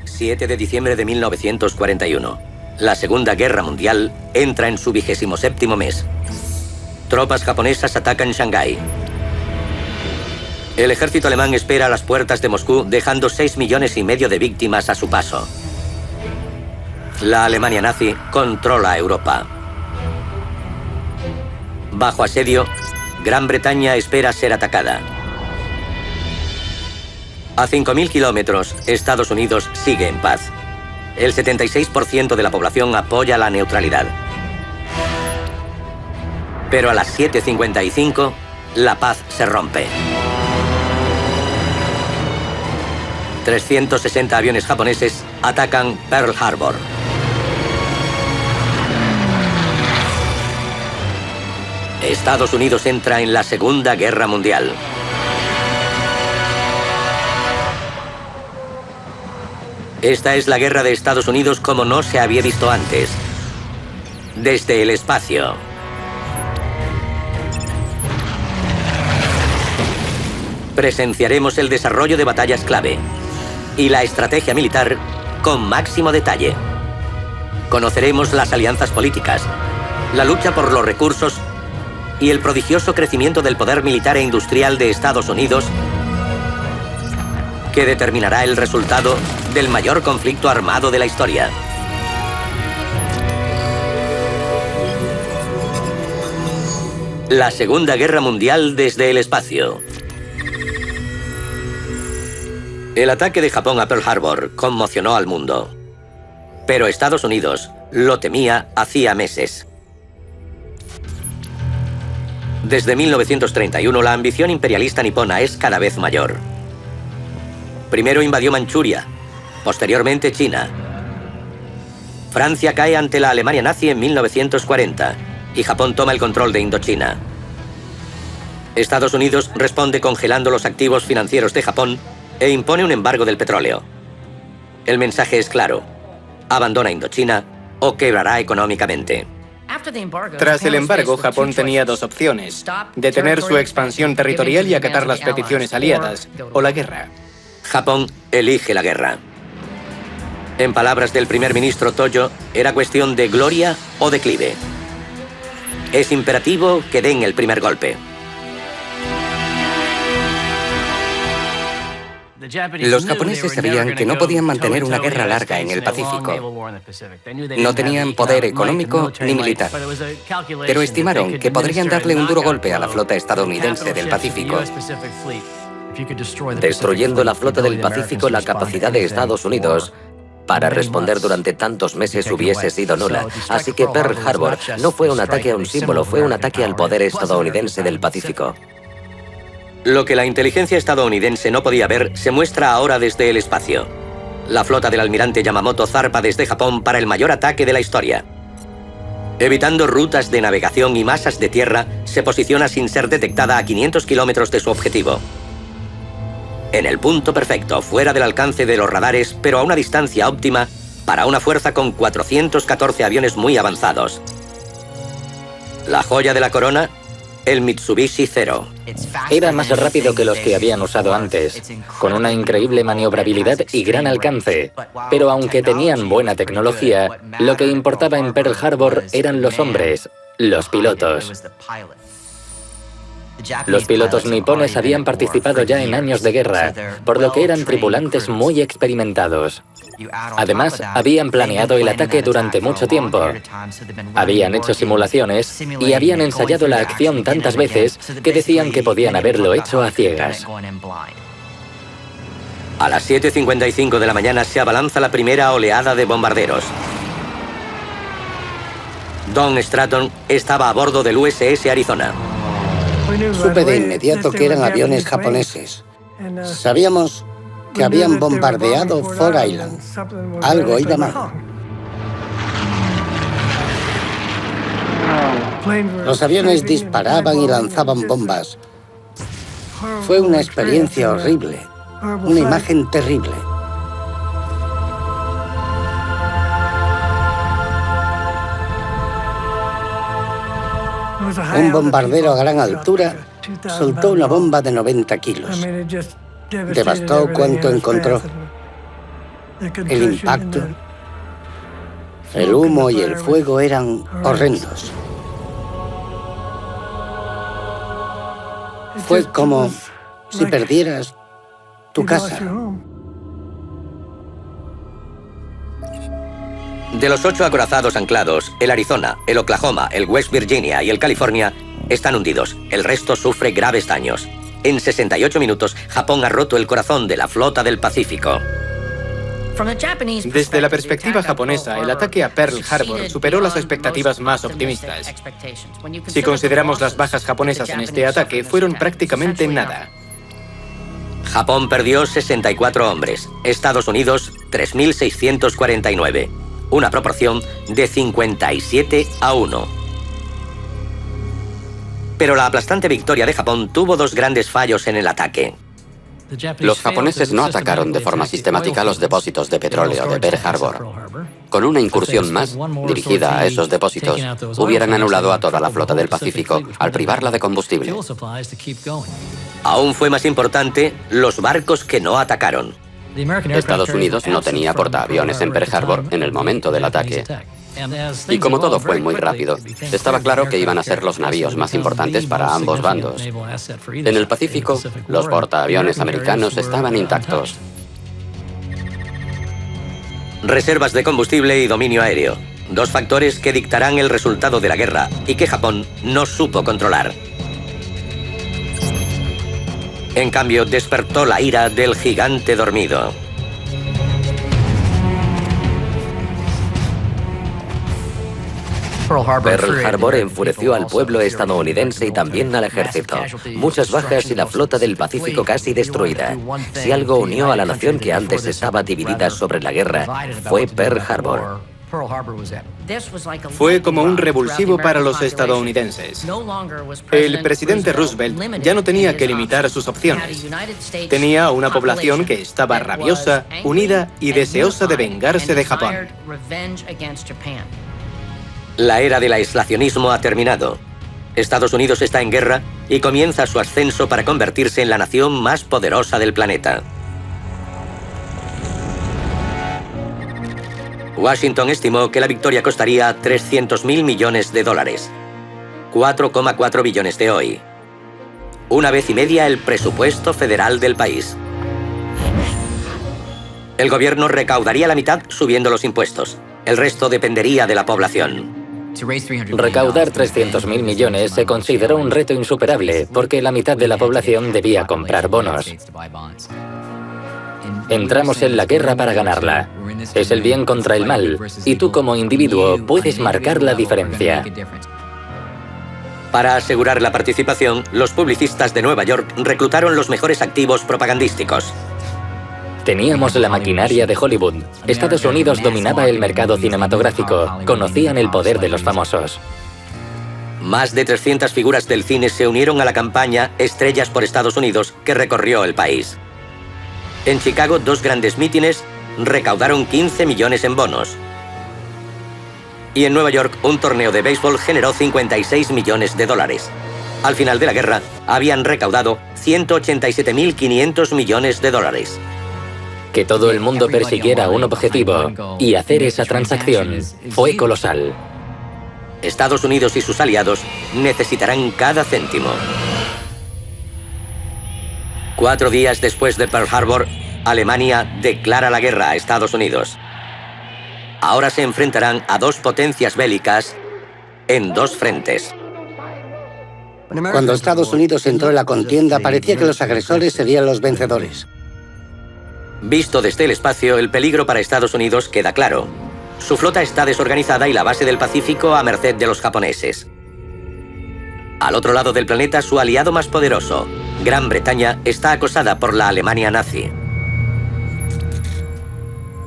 7 de diciembre de 1941. La Segunda Guerra Mundial entra en su 27º mes. Tropas japonesas atacan Shanghái. El ejército alemán espera a las puertas de Moscú, dejando 6,5 millones de víctimas a su paso. La Alemania nazi controla Europa. Bajo asedio, Gran Bretaña espera ser atacada. A 5.000 kilómetros, Estados Unidos sigue en paz. El 76% de la población apoya la neutralidad. Pero a las 7:55, la paz se rompe. 360 aviones japoneses atacan Pearl Harbor. Estados Unidos entra en la Segunda Guerra Mundial. Esta es la guerra de Estados Unidos como no se había visto antes. Desde el espacio. Presenciaremos el desarrollo de batallas clave y la estrategia militar con máximo detalle. Conoceremos las alianzas políticas, la lucha por los recursos y el prodigioso crecimiento del poder militar e industrial de Estados Unidos, que determinará el resultado del mayor conflicto armado de la historia. La Segunda Guerra Mundial desde el espacio. El ataque de Japón a Pearl Harbor conmocionó al mundo. Pero Estados Unidos lo temía hacía meses. Desde 1931, la ambición imperialista nipona es cada vez mayor. Primero invadió Manchuria, posteriormente China. Francia cae ante la Alemania nazi en 1940 y Japón toma el control de Indochina. Estados Unidos responde congelando los activos financieros de Japón e impone un embargo del petróleo. El mensaje es claro: abandona Indochina o quebrará económicamente. Tras el embargo, Japón tenía dos opciones: detener su expansión territorial y acatar las peticiones aliadas, o la guerra. Japón elige la guerra. En palabras del primer ministro Tojo, era cuestión de gloria o declive. Es imperativo que den el primer golpe. Los japoneses sabían que no podían mantener una guerra larga en el Pacífico. No tenían poder económico ni militar, pero estimaron que podrían darle un duro golpe a la flota estadounidense del Pacífico. Destruyendo la flota del Pacífico, la capacidad de Estados Unidos para responder durante tantos meses hubiese sido nula. Así que Pearl Harbor no fue un ataque a un símbolo, fue un ataque al poder estadounidense del Pacífico. Lo que la inteligencia estadounidense no podía ver se muestra ahora desde el espacio. La flota del almirante Yamamoto zarpa desde Japón para el mayor ataque de la historia. Evitando rutas de navegación y masas de tierra, se posiciona sin ser detectada a 500 kilómetros de su objetivo. En el punto perfecto, fuera del alcance de los radares, pero a una distancia óptima para una fuerza con 414 aviones muy avanzados. La joya de la corona, el Mitsubishi Zero. Era más rápido que los que habían usado antes, con una increíble maniobrabilidad y gran alcance. Pero aunque tenían buena tecnología, lo que importaba en Pearl Harbor eran los hombres, los pilotos. Los pilotos nipones habían participado ya en años de guerra, por lo que eran tripulantes muy experimentados. Además, habían planeado el ataque durante mucho tiempo. Habían hecho simulaciones y habían ensayado la acción tantas veces que decían que podían haberlo hecho a ciegas. A las 7:55 de la mañana se abalanza la primera oleada de bombarderos. Don Stratton estaba a bordo del USS Arizona. Supe de inmediato que eran aviones japoneses. Sabíamos que habían bombardeado Ford Island. Algo iba mal. Los aviones disparaban y lanzaban bombas. Fue una experiencia horrible, una imagen terrible. Un bombardero a gran altura soltó una bomba de 90 kilos. Devastó cuanto encontró. el impacto, el humo y el fuego eran horrendos. Fue como si perdieras tu casa. De los 8 acorazados anclados, el Arizona, el Oklahoma, el West Virginia y el California están hundidos. El resto sufre graves daños. En 68 minutos, Japón ha roto el corazón de la flota del Pacífico. Desde la perspectiva japonesa, el ataque a Pearl Harbor superó las expectativas más optimistas. Si consideramos las bajas japonesas en este ataque, fueron prácticamente nada. Japón perdió 64 hombres, Estados Unidos 3.649, una proporción de 57-1. Pero la aplastante victoria de Japón tuvo 2 grandes fallos en el ataque. Los japoneses no atacaron de forma sistemática los depósitos de petróleo de Pearl Harbor. Con una incursión más, dirigida a esos depósitos, hubieran anulado a toda la flota del Pacífico al privarla de combustible. Aún fue más importante los barcos que no atacaron. Estados Unidos no tenía portaaviones en Pearl Harbor en el momento del ataque. Y como todo fue muy rápido, estaba claro que iban a ser los navíos más importantes para ambos bandos. En el Pacífico, los portaaviones americanos estaban intactos. Reservas de combustible y dominio aéreo, 2 factores que dictarán el resultado de la guerra y que Japón no supo controlar. En cambio, despertó la ira del gigante dormido. Pearl Harbor enfureció al pueblo estadounidense y también al ejército. Muchas bajas y la flota del Pacífico casi destruida. Si algo unió a la nación que antes estaba dividida sobre la guerra, fue Pearl Harbor. Fue como un revulsivo para los estadounidenses. El presidente Roosevelt ya no tenía que limitar sus opciones. Tenía una población que estaba rabiosa, unida y deseosa de vengarse de Japón. La era del aislacionismo ha terminado. Estados Unidos está en guerra y comienza su ascenso para convertirse en la nación más poderosa del planeta. Washington estimó que la victoria costaría $300.000 millones, 4,4 billones de hoy. 1,5 veces el presupuesto federal del país. El gobierno recaudaría la mitad subiendo los impuestos. El resto dependería de la población. Recaudar 300.000 millones se consideró un reto insuperable porque la mitad de la población debía comprar bonos. Entramos en la guerra para ganarla. Es el bien contra el mal, y tú como individuo puedes marcar la diferencia. Para asegurar la participación, los publicistas de Nueva York reclutaron los mejores activos propagandísticos. Teníamos la maquinaria de Hollywood. Estados Unidos dominaba el mercado cinematográfico. Conocían el poder de los famosos. Más de 300 figuras del cine se unieron a la campaña Estrellas por Estados Unidos, que recorrió el país. En Chicago, 2 grandes mítines recaudaron 15 millones en bonos. Y en Nueva York, un torneo de béisbol generó 56 millones de dólares. Al final de la guerra, habían recaudado 187.500 millones de dólares. Que todo el mundo persiguiera un objetivo y hacer esa transacción fue colosal. Estados Unidos y sus aliados necesitarán cada céntimo. 4 días después de Pearl Harbor, Alemania declara la guerra a Estados Unidos. Ahora se enfrentarán a 2 potencias bélicas en 2 frentes. Cuando Estados Unidos entró en la contienda, parecía que los agresores serían los vencedores. Visto desde el espacio, el peligro para Estados Unidos queda claro. Su flota está desorganizada y la base del Pacífico a merced de los japoneses. Al otro lado del planeta, su aliado más poderoso, Gran Bretaña, está acosada por la Alemania nazi.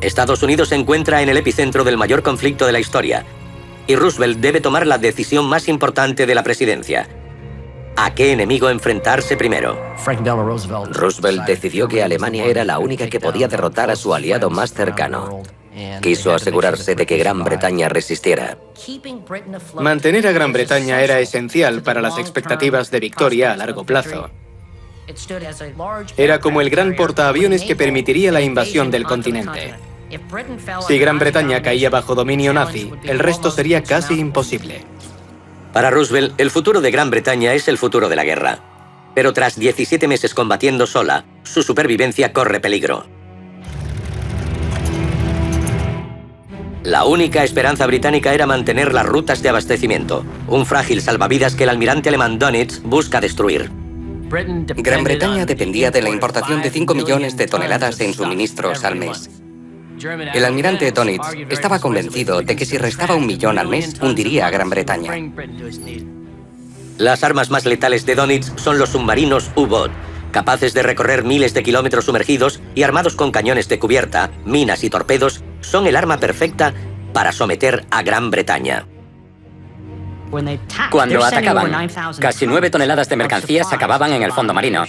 Estados Unidos se encuentra en el epicentro del mayor conflicto de la historia, y Roosevelt debe tomar la decisión más importante de la presidencia. ¿A qué enemigo enfrentarse primero? Roosevelt decidió que Alemania era la única que podía derrotar a su aliado más cercano. Quiso asegurarse de que Gran Bretaña resistiera. Mantener a Gran Bretaña era esencial para las expectativas de victoria a largo plazo. Era como el gran portaaviones que permitiría la invasión del continente. Si Gran Bretaña caía bajo dominio nazi, el resto sería casi imposible. Para Roosevelt, el futuro de Gran Bretaña es el futuro de la guerra. Pero tras 17 meses combatiendo sola, su supervivencia corre peligro. La única esperanza británica era mantener las rutas de abastecimiento, un frágil salvavidas que el almirante alemán Dönitz busca destruir. Gran Bretaña dependía de la importación de 5 millones de toneladas en suministros al mes. El almirante Dönitz estaba convencido de que si restaba 1 millón al mes, hundiría a Gran Bretaña. Las armas más letales de Dönitz son los submarinos U-Boot, capaces de recorrer miles de kilómetros sumergidos y armados con cañones de cubierta, minas y torpedos, son el arma perfecta para someter a Gran Bretaña. Cuando atacaban, casi 9 toneladas de mercancías acababan en el fondo marino.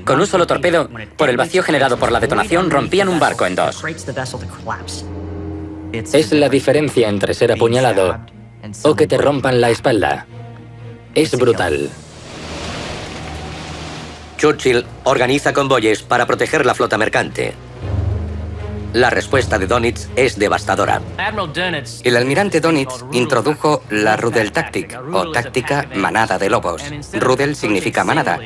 Con un solo torpedo, por el vacío generado por la detonación, rompían un barco en dos. Es la diferencia entre ser apuñalado o que te rompan la espalda. Es brutal. Churchill organiza convoyes para proteger la flota mercante. La respuesta de Dönitz es devastadora. El almirante Dönitz introdujo la Rudeltaktik, o táctica manada de lobos. Rudel significa manada.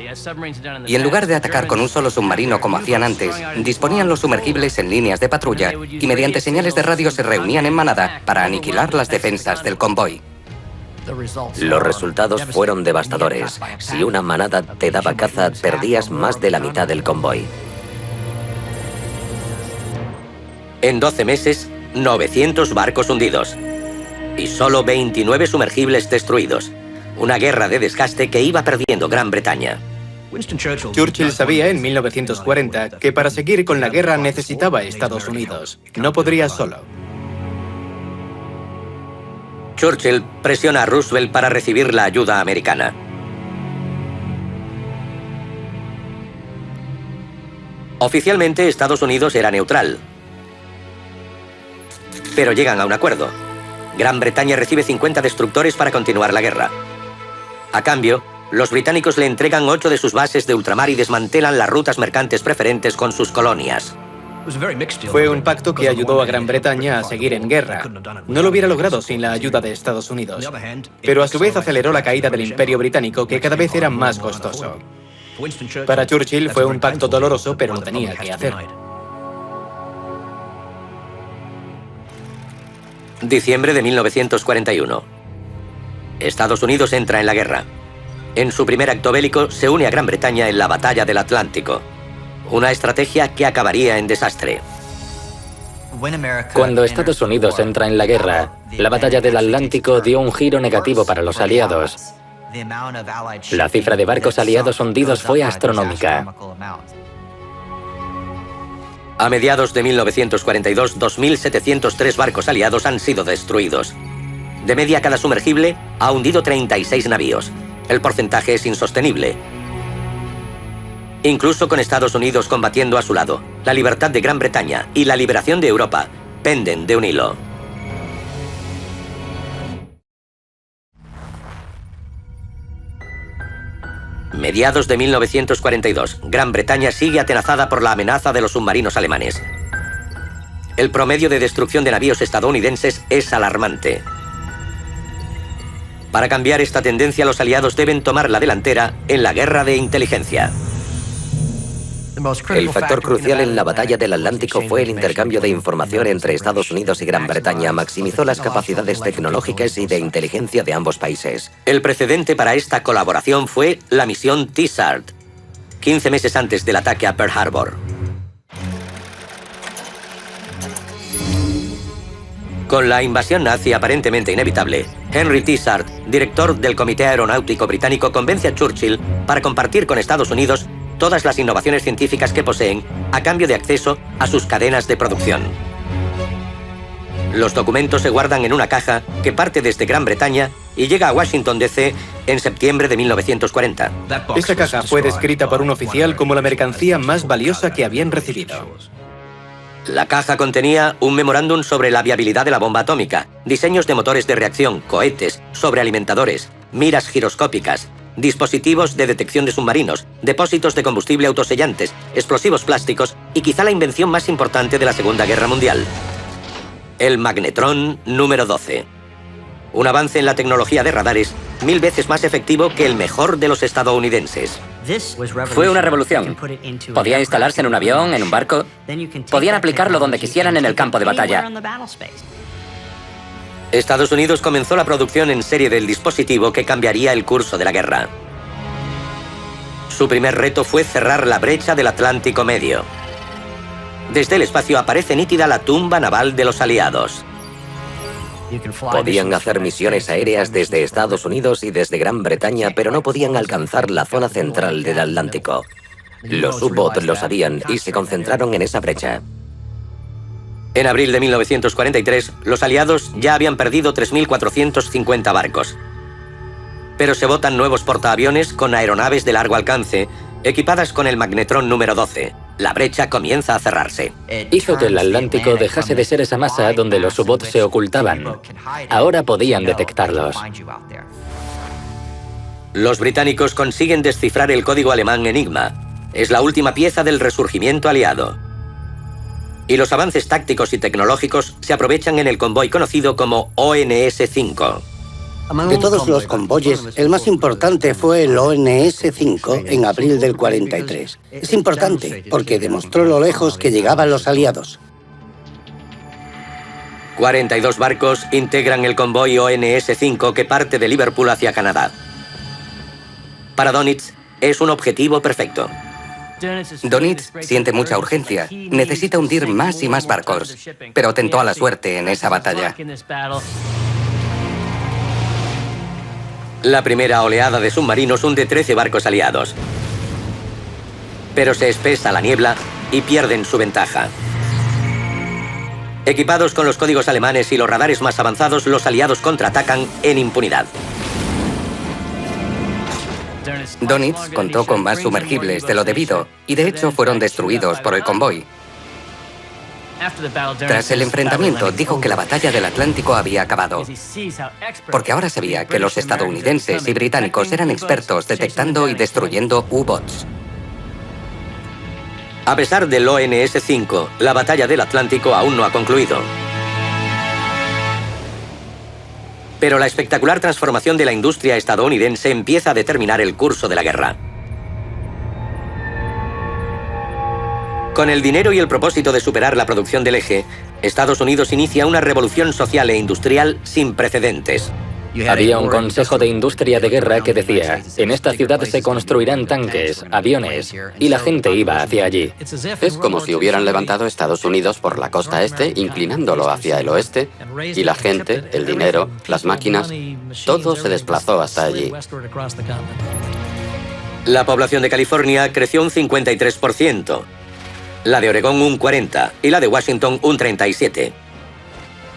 Y en lugar de atacar con un solo submarino como hacían antes, disponían los sumergibles en líneas de patrulla y mediante señales de radio se reunían en manada para aniquilar las defensas del convoy. Los resultados fueron devastadores. Si una manada te daba caza, perdías más de la mitad del convoy. En 12 meses, 900 barcos hundidos y solo 29 sumergibles destruidos. Una guerra de desgaste que iba perdiendo Gran Bretaña. Churchill sabía en 1940 que para seguir con la guerra necesitaba a Estados Unidos. No podría solo. Churchill presiona a Roosevelt para recibir la ayuda americana. Oficialmente, Estados Unidos era neutral. Pero llegan a un acuerdo. Gran Bretaña recibe 50 destructores para continuar la guerra. A cambio, los británicos le entregan 8 de sus bases de ultramar y desmantelan las rutas mercantes preferentes con sus colonias. Fue un pacto que ayudó a Gran Bretaña a seguir en guerra. No lo hubiera logrado sin la ayuda de Estados Unidos. Pero a su vez aceleró la caída del Imperio Británico, que cada vez era más costoso. Para Churchill fue un pacto doloroso, pero lo tenía que hacer. Diciembre de 1941. Estados Unidos entra en la guerra. En su primer acto bélico se une a Gran Bretaña en la Batalla del Atlántico. Una estrategia que acabaría en desastre. Cuando Estados Unidos entra en la guerra, la Batalla del Atlántico dio un giro negativo para los aliados. La cifra de barcos aliados hundidos fue astronómica. A mediados de 1942, 2.703 barcos aliados han sido destruidos. De media, cada sumergible ha hundido 36 navíos. El porcentaje es insostenible. Incluso con Estados Unidos combatiendo a su lado, la libertad de Gran Bretaña y la liberación de Europa penden de un hilo. Mediados de 1942, Gran Bretaña sigue atenazada por la amenaza de los submarinos alemanes. El promedio de destrucción de navíos estadounidenses es alarmante. Para cambiar esta tendencia, los aliados deben tomar la delantera en la guerra de inteligencia. El factor crucial en la batalla del Atlántico fue el intercambio de información entre Estados Unidos y Gran Bretaña. Maximizó las capacidades tecnológicas y de inteligencia de ambos países. El precedente para esta colaboración fue la misión T-SART, 15 meses antes del ataque a Pearl Harbor. Con la invasión nazi aparentemente inevitable, Henry T-SART, director del Comité Aeronáutico Británico, convence a Churchill para compartir con Estados Unidos todas las innovaciones científicas que poseen a cambio de acceso a sus cadenas de producción. Los documentos se guardan en una caja que parte desde Gran Bretaña y llega a Washington, D.C. en septiembre de 1940. Esa caja fue descrita por un oficial como la mercancía más valiosa que habían recibido. La caja contenía un memorándum sobre la viabilidad de la bomba atómica, diseños de motores de reacción, cohetes, sobrealimentadores, miras giroscópicas, dispositivos de detección de submarinos, depósitos de combustible autosellantes, explosivos plásticos y quizá la invención más importante de la Segunda Guerra Mundial: el magnetrón número 12. Un avance en la tecnología de radares 1000 veces más efectivo que el mejor de los estadounidenses. Fue una revolución. Podía instalarse en un avión, en un barco. Podían aplicarlo donde quisieran en el campo de batalla. Estados Unidos comenzó la producción en serie del dispositivo que cambiaría el curso de la guerra. Su primer reto fue cerrar la brecha del Atlántico Medio. Desde el espacio aparece nítida la tumba naval de los aliados. Podían hacer misiones aéreas desde Estados Unidos y desde Gran Bretaña, pero no podían alcanzar la zona central del Atlántico. Los U-Boot lo sabían y se concentraron en esa brecha. En abril de 1943, los aliados ya habían perdido 3.450 barcos. Pero se botan nuevos portaaviones con aeronaves de largo alcance, equipadas con el magnetrón número 12. La brecha comienza a cerrarse. Hizo que el Atlántico dejase de ser esa masa donde los U-Boot se ocultaban. Ahora podían detectarlos. Los británicos consiguen descifrar el código alemán Enigma. Es la última pieza del resurgimiento aliado. Y los avances tácticos y tecnológicos se aprovechan en el convoy conocido como ONS-5. De todos los convoyes, el más importante fue el ONS-5 en abril del 43. Es importante porque demostró lo lejos que llegaban los aliados. 42 barcos integran el convoy ONS-5 que parte de Liverpool hacia Canadá. Para Dönitz es un objetivo perfecto. Dönitz siente mucha urgencia. Necesita hundir más y más barcos. Pero tentó a la suerte en esa batalla. La primera oleada de submarinos hunde 13 barcos aliados. Pero se espesa la niebla y pierden su ventaja. Equipados con los códigos alemanes y los radares más avanzados, los aliados contraatacan en impunidad. Dönitz contó con más sumergibles de lo debido y de hecho fueron destruidos por el convoy. Tras el enfrentamiento, dijo que la batalla del Atlántico había acabado, porque ahora sabía que los estadounidenses y británicos eran expertos detectando y destruyendo U-Boats. A pesar del ONS-5, la batalla del Atlántico aún no ha concluido. Pero la espectacular transformación de la industria estadounidense empieza a determinar el curso de la guerra. Con el dinero y el propósito de superar la producción del eje, Estados Unidos inicia una revolución social e industrial sin precedentes. Había un consejo de industria de guerra que decía: en esta ciudad se construirán tanques, aviones, y la gente iba hacia allí. Es como si hubieran levantado Estados Unidos por la costa este, inclinándolo hacia el oeste, y la gente, el dinero, las máquinas, todo se desplazó hasta allí. La población de California creció un 53%, la de Oregón un 40% y la de Washington un 37%.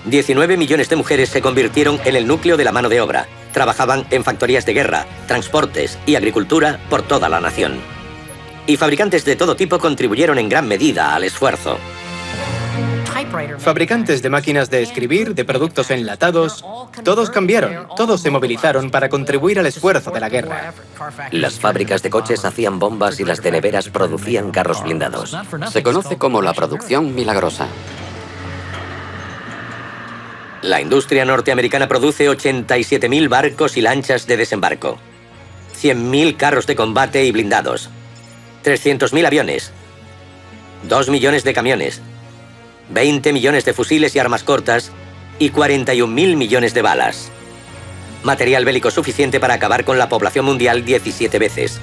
19 millones de mujeres se convirtieron en el núcleo de la mano de obra. Trabajaban en factorías de guerra, transportes y agricultura por toda la nación. Y fabricantes de todo tipo contribuyeron en gran medida al esfuerzo. Fabricantes de máquinas de escribir, de productos enlatados, todos cambiaron, todos se movilizaron para contribuir al esfuerzo de la guerra. Las fábricas de coches hacían bombas y las de neveras producían carros blindados. Se conoce como la producción milagrosa. La industria norteamericana produce 87.000 barcos y lanchas de desembarco, 100.000 carros de combate y blindados, 300.000 aviones, 2 millones de camiones, 20 millones de fusiles y armas cortas y 41.000 millones de balas. Material bélico suficiente para acabar con la población mundial 17 veces.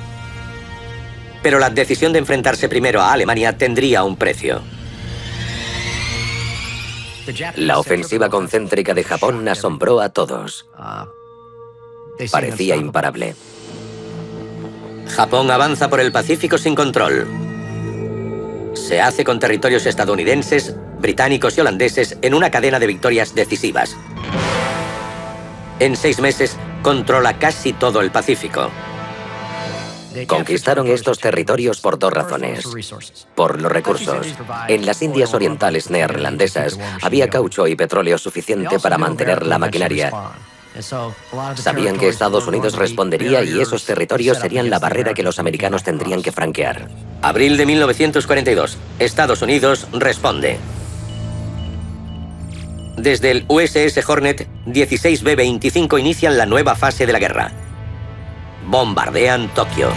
Pero la decisión de enfrentarse primero a Alemania tendría un precio. La ofensiva concéntrica de Japón asombró a todos. Parecía imparable. Japón avanza por el Pacífico sin control. Se hace con territorios estadounidenses, británicos y holandeses en una cadena de victorias decisivas. En 6 meses, controla casi todo el Pacífico. Conquistaron estos territorios por 2 razones. Por los recursos. En las Indias Orientales neerlandesas había caucho y petróleo suficiente para mantener la maquinaria. Sabían que Estados Unidos respondería y esos territorios serían la barrera que los americanos tendrían que franquear. Abril de 1942. Estados Unidos responde. Desde el USS Hornet, 16 B-25 inician la nueva fase de la guerra. Bombardean Tokio.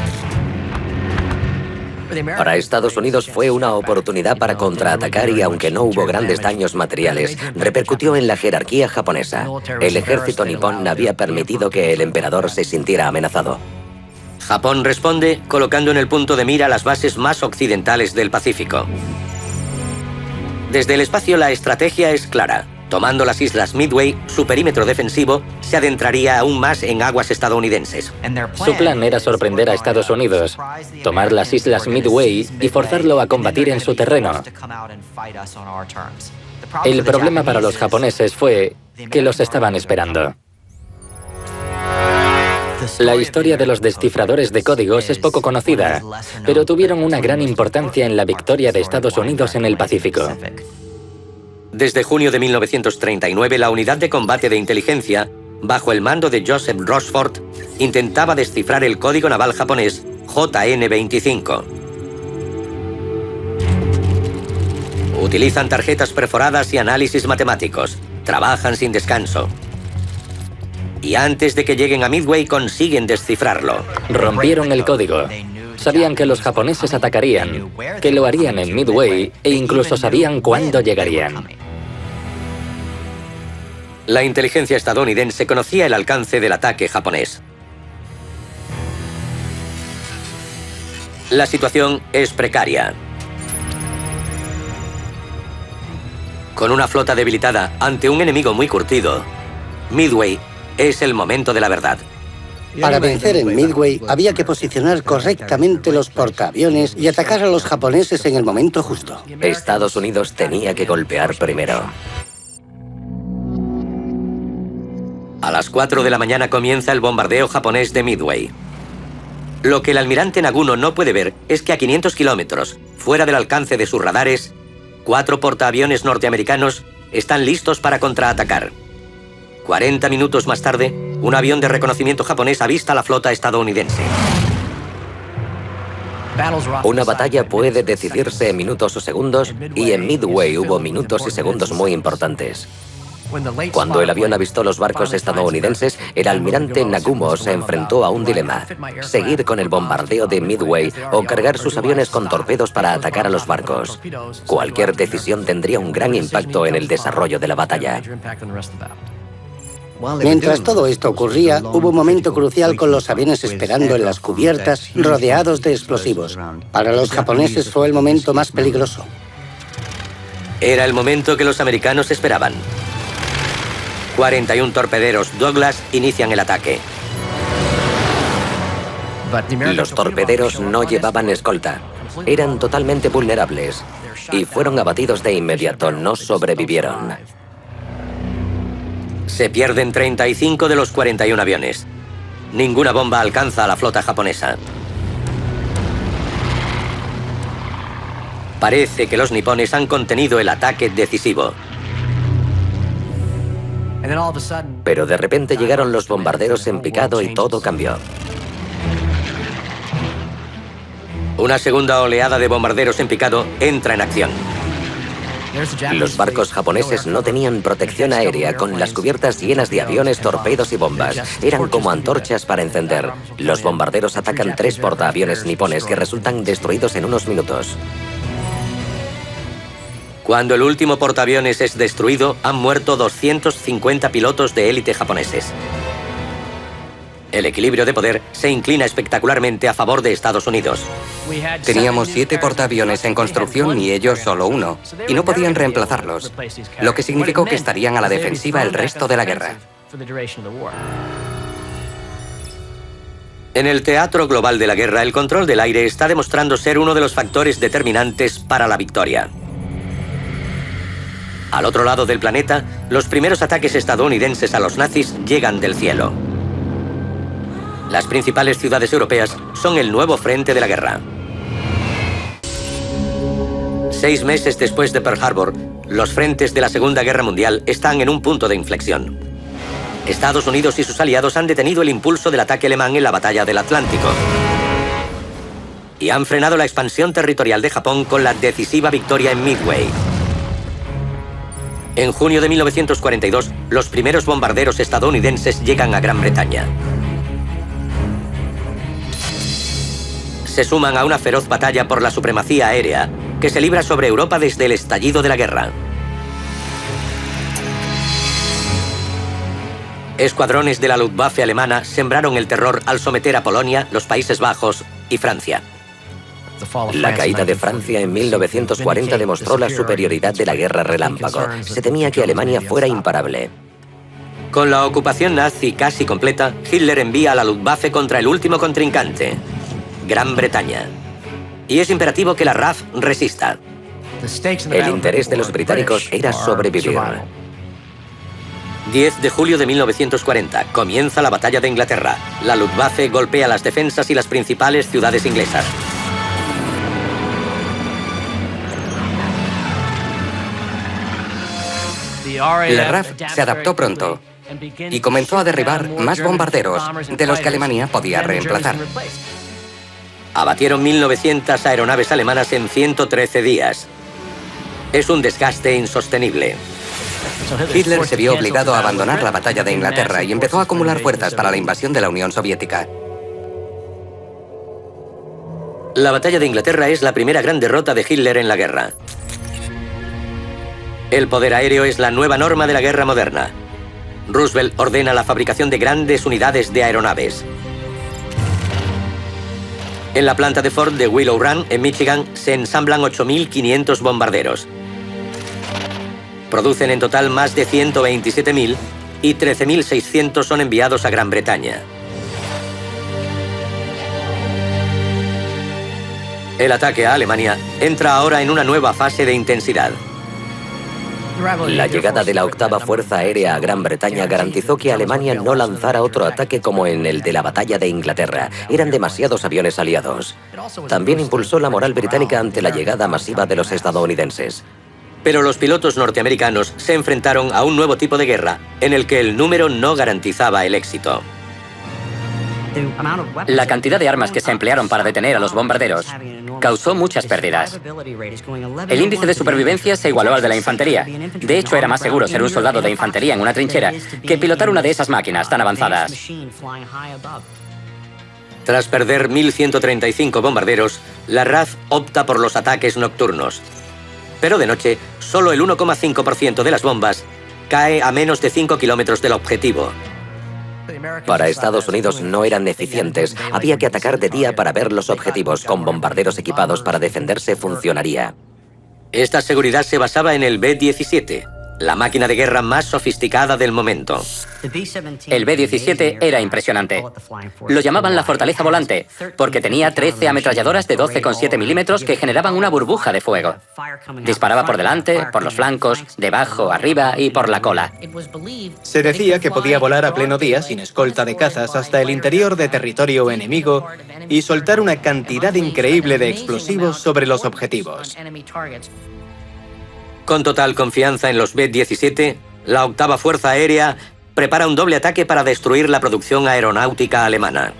Para Estados Unidos fue una oportunidad para contraatacar y aunque no hubo grandes daños materiales, repercutió en la jerarquía japonesa. El ejército nipón había permitido que el emperador se sintiera amenazado. Japón responde colocando en el punto de mira las bases más occidentales del Pacífico. Desde el espacio la estrategia es clara. Tomando las islas Midway, su perímetro defensivo se adentraría aún más en aguas estadounidenses. Su plan era sorprender a Estados Unidos, tomar las islas Midway y forzarlo a combatir en su terreno. El problema para los japoneses fue que los estaban esperando. La historia de los descifradores de códigos es poco conocida, pero tuvieron una gran importancia en la victoria de Estados Unidos en el Pacífico. Desde junio de 1939, la unidad de combate de inteligencia, bajo el mando de Joseph Rochefort, intentaba descifrar el código naval japonés JN-25. Utilizan tarjetas perforadas y análisis matemáticos. Trabajan sin descanso. Y antes de que lleguen a Midway consiguen descifrarlo. Rompieron el código. Sabían que los japoneses atacarían, que lo harían en Midway e incluso sabían cuándo llegarían. La inteligencia estadounidense conocía el alcance del ataque japonés. La situación es precaria. Con una flota debilitada ante un enemigo muy curtido, Midway es el momento de la verdad. Para vencer en Midway había que posicionar correctamente los portaaviones y atacar a los japoneses en el momento justo. Estados Unidos tenía que golpear primero. A las 4 de la mañana comienza el bombardeo japonés de Midway. Lo que el almirante Naguno no puede ver es que a 500 kilómetros, fuera del alcance de sus radares, 4 portaaviones norteamericanos están listos para contraatacar. 40 minutos más tarde, un avión de reconocimiento japonés avista la flota estadounidense. Una batalla puede decidirse en minutos o segundos, y en Midway hubo minutos y segundos muy importantes. Cuando el avión avistó los barcos estadounidenses, el almirante Nagumo se enfrentó a un dilema: seguir con el bombardeo de Midway o cargar sus aviones con torpedos para atacar a los barcos. Cualquier decisión tendría un gran impacto en el desarrollo de la batalla. Mientras todo esto ocurría, hubo un momento crucial con los aviones esperando en las cubiertas, rodeados de explosivos. Para los japoneses fue el momento más peligroso. Era el momento que los americanos esperaban. 41 torpederos Douglas inician el ataque. Los torpederos no llevaban escolta. Eran totalmente vulnerables y fueron abatidos de inmediato, no sobrevivieron. Se pierden 35 de los 41 aviones. Ninguna bomba alcanza a la flota japonesa. Parece que los nipones han contenido el ataque decisivo. Pero de repente llegaron los bombarderos en picado y todo cambió. Una segunda oleada de bombarderos en picado entra en acción. Los barcos japoneses no tenían protección aérea, con las cubiertas llenas de aviones, torpedos y bombas. Eran como antorchas para encender. Los bombarderos atacan 3 portaaviones nipones que resultan destruidos en unos minutos. Cuando el último portaaviones es destruido, han muerto 250 pilotos de élite japoneses. El equilibrio de poder se inclina espectacularmente a favor de Estados Unidos. Teníamos 7 portaaviones en construcción y ellos solo 1, y no podían reemplazarlos, lo que significó que estarían a la defensiva el resto de la guerra. En el teatro global de la guerra, el control del aire está demostrando ser uno de los factores determinantes para la victoria. Al otro lado del planeta, los primeros ataques estadounidenses a los nazis llegan del cielo. Las principales ciudades europeas son el nuevo frente de la guerra. 6 meses después de Pearl Harbor, los frentes de la Segunda Guerra Mundial están en un punto de inflexión. Estados Unidos y sus aliados han detenido el impulso del ataque alemán en la batalla del Atlántico y han frenado la expansión territorial de Japón con la decisiva victoria en Midway. En junio de 1942, los primeros bombarderos estadounidenses llegan a Gran Bretaña. Se suman a una feroz batalla por la supremacía aérea que se libra sobre Europa desde el estallido de la guerra. Escuadrones de la Luftwaffe alemana sembraron el terror al someter a Polonia, los Países Bajos y Francia. La caída de Francia en 1940 demostró la superioridad de la guerra relámpago. Se temía que Alemania fuera imparable. Con la ocupación nazi casi completa, Hitler envía a la Luftwaffe contra el último contrincante, Gran Bretaña. Y es imperativo que la RAF resista. El interés de los británicos era sobrevivir. 10 de julio de 1940, comienza la batalla de Inglaterra. La Luftwaffe golpea las defensas y las principales ciudades inglesas. La RAF se adaptó pronto y comenzó a derribar más bombarderos de los que Alemania podía reemplazar. Abatieron 1.900 aeronaves alemanas en 113 días. Es un desgaste insostenible. Hitler se vio obligado a abandonar la batalla de Inglaterra y empezó a acumular fuerzas para la invasión de la Unión Soviética. La batalla de Inglaterra es la primera gran derrota de Hitler en la guerra. El poder aéreo es la nueva norma de la guerra moderna. Roosevelt ordena la fabricación de grandes unidades de aeronaves. En la planta de Ford de Willow Run, en Michigan, se ensamblan 8.500 bombarderos. Producen en total más de 127.000 y 13.600 son enviados a Gran Bretaña. El ataque a Alemania entra ahora en una nueva fase de intensidad. La llegada de la octava Fuerza Aérea a Gran Bretaña garantizó que Alemania no lanzara otro ataque como en el de la batalla de Inglaterra. Eran demasiados aviones aliados. También impulsó la moral británica ante la llegada masiva de los estadounidenses. Pero los pilotos norteamericanos se enfrentaron a un nuevo tipo de guerra, en el que el número no garantizaba el éxito. La cantidad de armas que se emplearon para detener a los bombarderos causó muchas pérdidas. El índice de supervivencia se igualó al de la infantería. De hecho, era más seguro ser un soldado de infantería en una trinchera que pilotar una de esas máquinas tan avanzadas. Tras perder 1.135 bombarderos, la RAF opta por los ataques nocturnos. Pero de noche, solo el 1,5% de las bombas cae a menos de 5 kilómetros del objetivo. Para Estados Unidos no eran eficientes. Había que atacar de día para ver los objetivos. Con bombarderos equipados para defenderse funcionaría. Esta seguridad se basaba en el B-17, la máquina de guerra más sofisticada del momento. El B-17 era impresionante. Lo llamaban la fortaleza volante, porque tenía 13 ametralladoras de 12,7 milímetros que generaban una burbuja de fuego. Disparaba por delante, por los flancos, debajo, arriba y por la cola. Se decía que podía volar a pleno día sin escolta de cazas hasta el interior de territorio enemigo y soltar una cantidad increíble de explosivos sobre los objetivos. Con total confianza en los B-17, la octava Fuerza Aérea prepara un doble ataque para destruir la producción aeronáutica alemana.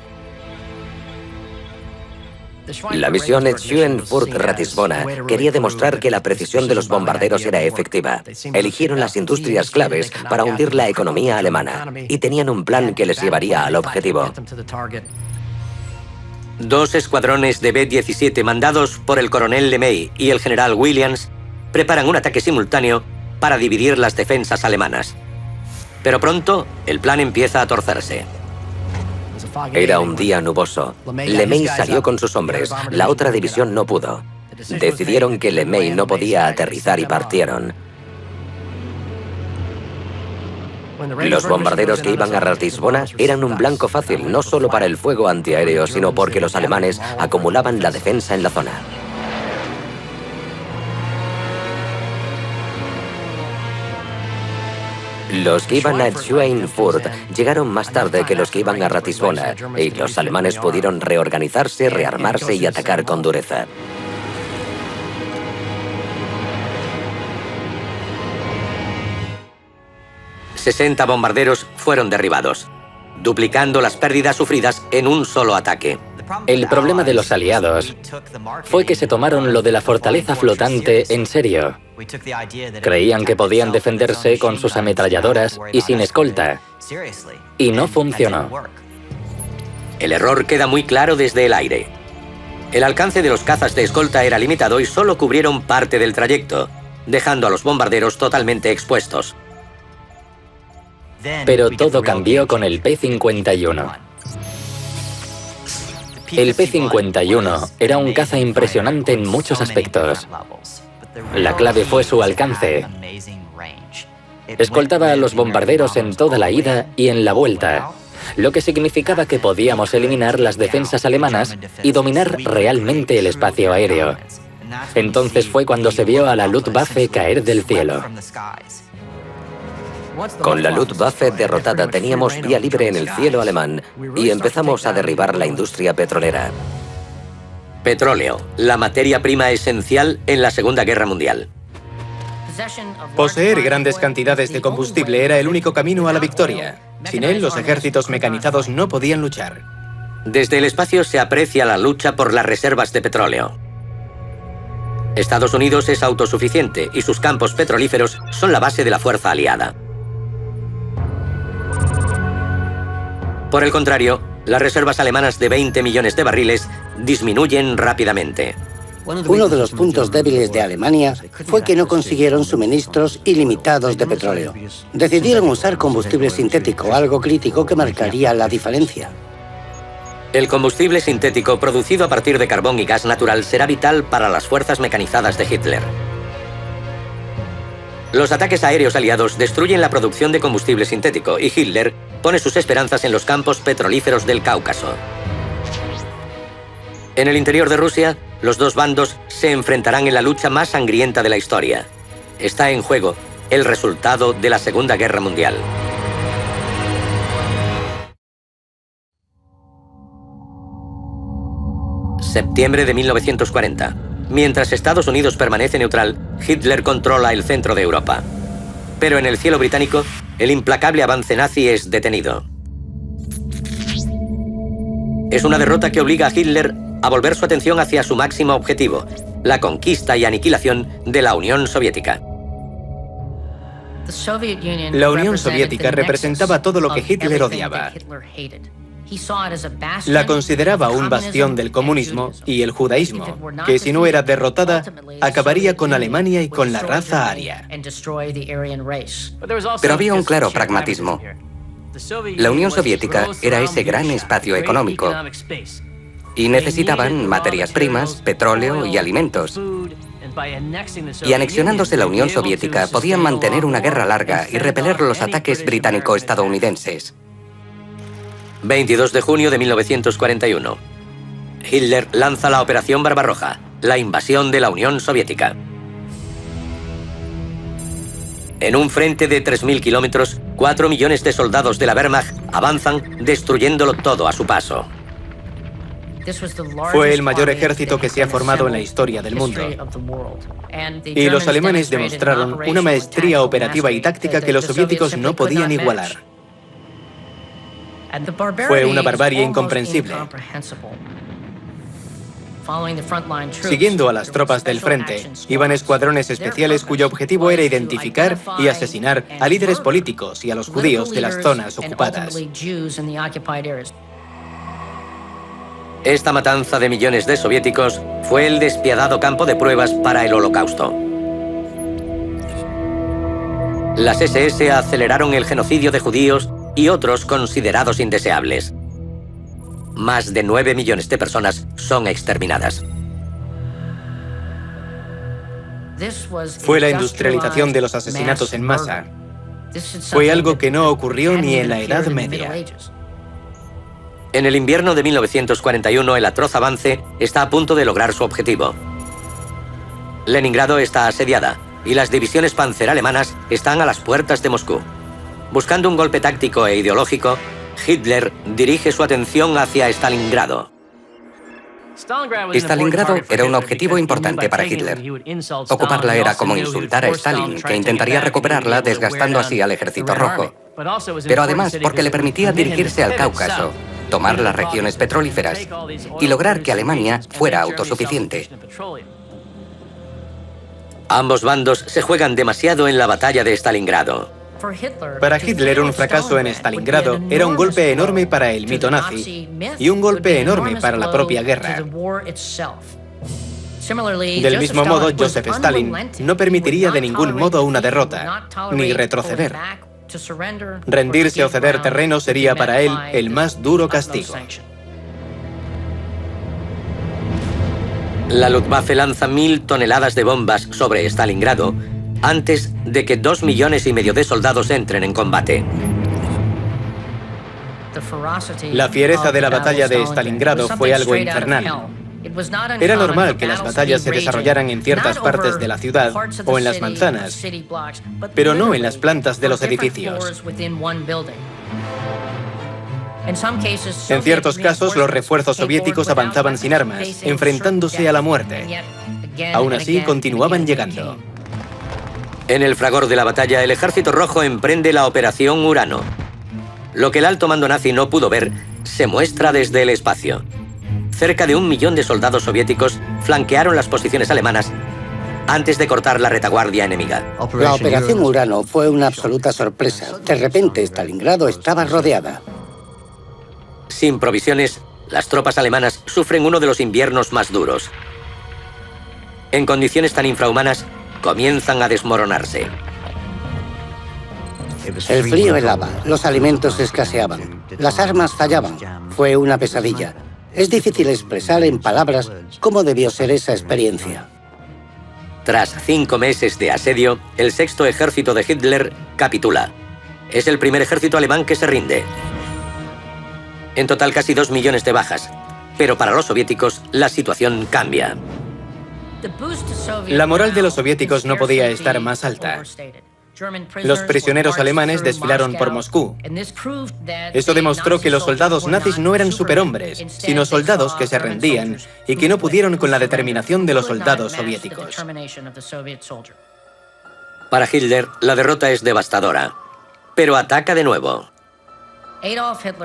La misión Schweinfurt-Ratisbona quería demostrar que la precisión de los bombarderos era efectiva. Eligieron las industrias claves para hundir la economía alemana y tenían un plan que les llevaría al objetivo. 2 escuadrones de B-17 mandados por el coronel LeMay y el general Williams preparan un ataque simultáneo para dividir las defensas alemanas. Pero pronto, el plan empieza a torcerse. Era un día nuboso. LeMay salió con sus hombres. La otra división no pudo. Decidieron que LeMay no podía aterrizar y partieron. Los bombarderos que iban a Ratisbona eran un blanco fácil, no solo para el fuego antiaéreo, sino porque los alemanes acumulaban la defensa en la zona. Los que iban a Schweinfurt llegaron más tarde que los que iban a Ratisbona, y los alemanes pudieron reorganizarse, rearmarse y atacar con dureza. Se 60 bombarderos fueron derribados, duplicando las pérdidas sufridas en un solo ataque. El problema de los aliados fue que se tomaron lo de la fortaleza flotante en serio. Creían que podían defenderse con sus ametralladoras y sin escolta. Y no funcionó. El error queda muy claro desde el aire. El alcance de los cazas de escolta era limitado y solo cubrieron parte del trayecto, dejando a los bombarderos totalmente expuestos. Pero todo cambió con el P-51. El P-51 era un caza impresionante en muchos aspectos. La clave fue su alcance. Escoltaba a los bombarderos en toda la ida y en la vuelta, lo que significaba que podíamos eliminar las defensas alemanas y dominar realmente el espacio aéreo. Entonces fue cuando se vio a la Luftwaffe caer del cielo. Con la Luftwaffe derrotada teníamos vía libre en el cielo alemán y empezamos a derribar la industria petrolera. Petróleo, la materia prima esencial en la Segunda Guerra Mundial. Poseer grandes cantidades de combustible era el único camino a la victoria. Sin él, los ejércitos mecanizados no podían luchar. Desde el espacio se aprecia la lucha por las reservas de petróleo. Estados Unidos es autosuficiente y sus campos petrolíferos son la base de la fuerza aliada. Por el contrario, las reservas alemanas de 20 millones de barriles disminuyen rápidamente. Uno de los puntos débiles de Alemania fue que no consiguieron suministros ilimitados de petróleo. Decidieron usar combustible sintético, algo crítico que marcaría la diferencia. El combustible sintético producido a partir de carbón y gas natural será vital para las fuerzas mecanizadas de Hitler. Los ataques aéreos aliados destruyen la producción de combustible sintético y Hitler pone sus esperanzas en los campos petrolíferos del Cáucaso. En el interior de Rusia, los dos bandos se enfrentarán en la lucha más sangrienta de la historia. Está en juego el resultado de la Segunda Guerra Mundial. Septiembre de 1940. Mientras Estados Unidos permanece neutral, Hitler controla el centro de Europa. Pero en el cielo británico, el implacable avance nazi es detenido. Es una derrota que obliga a Hitler a volver su atención hacia su máximo objetivo, la conquista y aniquilación de la Unión Soviética. La Unión Soviética representaba todo lo que Hitler odiaba. La consideraba un bastión del comunismo y el judaísmo, que si no era derrotada, acabaría con Alemania y con la raza aria. Pero había un claro pragmatismo. La Unión Soviética era ese gran espacio económico y necesitaban materias primas, petróleo y alimentos. Y anexionándose la Unión Soviética podían mantener una guerra larga y repeler los ataques británico-estadounidenses. 22 de junio de 1941. Hitler lanza la Operación Barbarroja, la invasión de la Unión Soviética. En un frente de 3.000 kilómetros, 4 millones de soldados de la Wehrmacht avanzan destruyéndolo todo a su paso. Fue el mayor ejército que se ha formado en la historia del mundo. Y los alemanes demostraron una maestría operativa y táctica que los soviéticos no podían igualar. Fue una barbarie incomprensible. Siguiendo a las tropas del frente, iban escuadrones especiales cuyo objetivo era identificar y asesinar a líderes políticos y a los judíos de las zonas ocupadas. Esta matanza de millones de soviéticos fue el despiadado campo de pruebas para el Holocausto. Las SS aceleraron el genocidio de judíos y otros considerados indeseables. Más de 9 millones de personas son exterminadas. Fue la industrialización de los asesinatos en masa. Fue algo que no ocurrió ni en la Edad Media. En el invierno de 1941, el atroz avance está a punto de lograr su objetivo. Leningrado está asediada y las divisiones Panzer alemanas están a las puertas de Moscú. Buscando un golpe táctico e ideológico, Hitler dirige su atención hacia Stalingrado. Stalingrado era un objetivo importante para Hitler. Ocuparla era como insultar a Stalin, que intentaría recuperarla desgastando así al Ejército Rojo. Pero además porque le permitía dirigirse al Cáucaso, tomar las regiones petrolíferas y lograr que Alemania fuera autosuficiente. Ambos bandos se juegan demasiado en la batalla de Stalingrado. Para Hitler, un fracaso en Stalingrado era un golpe enorme para el mito nazi y un golpe enorme para la propia guerra. Del mismo modo, Joseph Stalin no permitiría de ningún modo una derrota, ni retroceder. Rendirse o ceder terreno sería para él el más duro castigo. La Luftwaffe lanza 1000 toneladas de bombas sobre Stalingrado antes de que 2,5 millones de soldados entren en combate. La fiereza de la batalla de Stalingrado fue algo infernal. Era normal que las batallas se desarrollaran en ciertas partes de la ciudad o en las manzanas, pero no en las plantas de los edificios. En ciertos casos, los refuerzos soviéticos avanzaban sin armas, enfrentándose a la muerte. Aún así, continuaban llegando. En el fragor de la batalla, el Ejército Rojo emprende la Operación Urano. Lo que el alto mando nazi no pudo ver, se muestra desde el espacio. Cerca de 1 millón de soldados soviéticos flanquearon las posiciones alemanas antes de cortar la retaguardia enemiga. La Operación Urano fue una absoluta sorpresa. De repente, Stalingrado estaba rodeada. Sin provisiones, las tropas alemanas sufren uno de los inviernos más duros. En condiciones tan infrahumanas, comienzan a desmoronarse. El frío helaba, los alimentos escaseaban, las armas fallaban. Fue una pesadilla. Es difícil expresar en palabras cómo debió ser esa experiencia. Tras 5 meses de asedio, el 6º ejército de Hitler capitula. Es el primer ejército alemán que se rinde. En total casi 2 millones de bajas, pero para los soviéticos la situación cambia. La moral de los soviéticos no podía estar más alta. Los prisioneros alemanes desfilaron por Moscú. Eso demostró que los soldados nazis no eran superhombres, sino soldados que se rendían y que no pudieron con la determinación de los soldados soviéticos. Para Hitler, la derrota es devastadora, pero ataca de nuevo.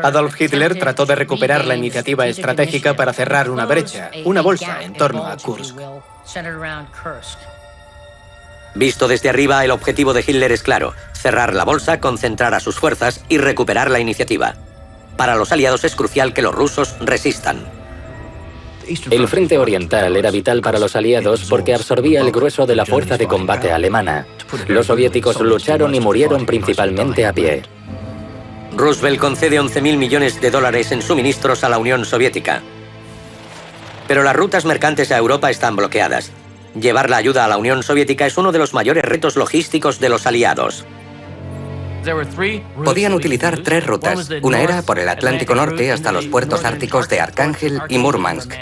Adolf Hitler trató de recuperar la iniciativa estratégica para cerrar una brecha, una bolsa en torno a Kursk. Visto desde arriba, el objetivo de Hitler es claro: cerrar la bolsa, concentrar a sus fuerzas y recuperar la iniciativa. Para los aliados es crucial que los rusos resistan. El frente oriental era vital para los aliados porque absorbía el grueso de la fuerza de combate alemana. Los soviéticos lucharon y murieron principalmente a pie. Roosevelt concede 11.000 millones de dólares en suministros a la Unión Soviética. Pero las rutas mercantes a Europa están bloqueadas. Llevar la ayuda a la Unión Soviética es uno de los mayores retos logísticos de los aliados. Podían utilizar 3 rutas. Una era por el Atlántico Norte hasta los puertos árticos de Arcángel y Murmansk.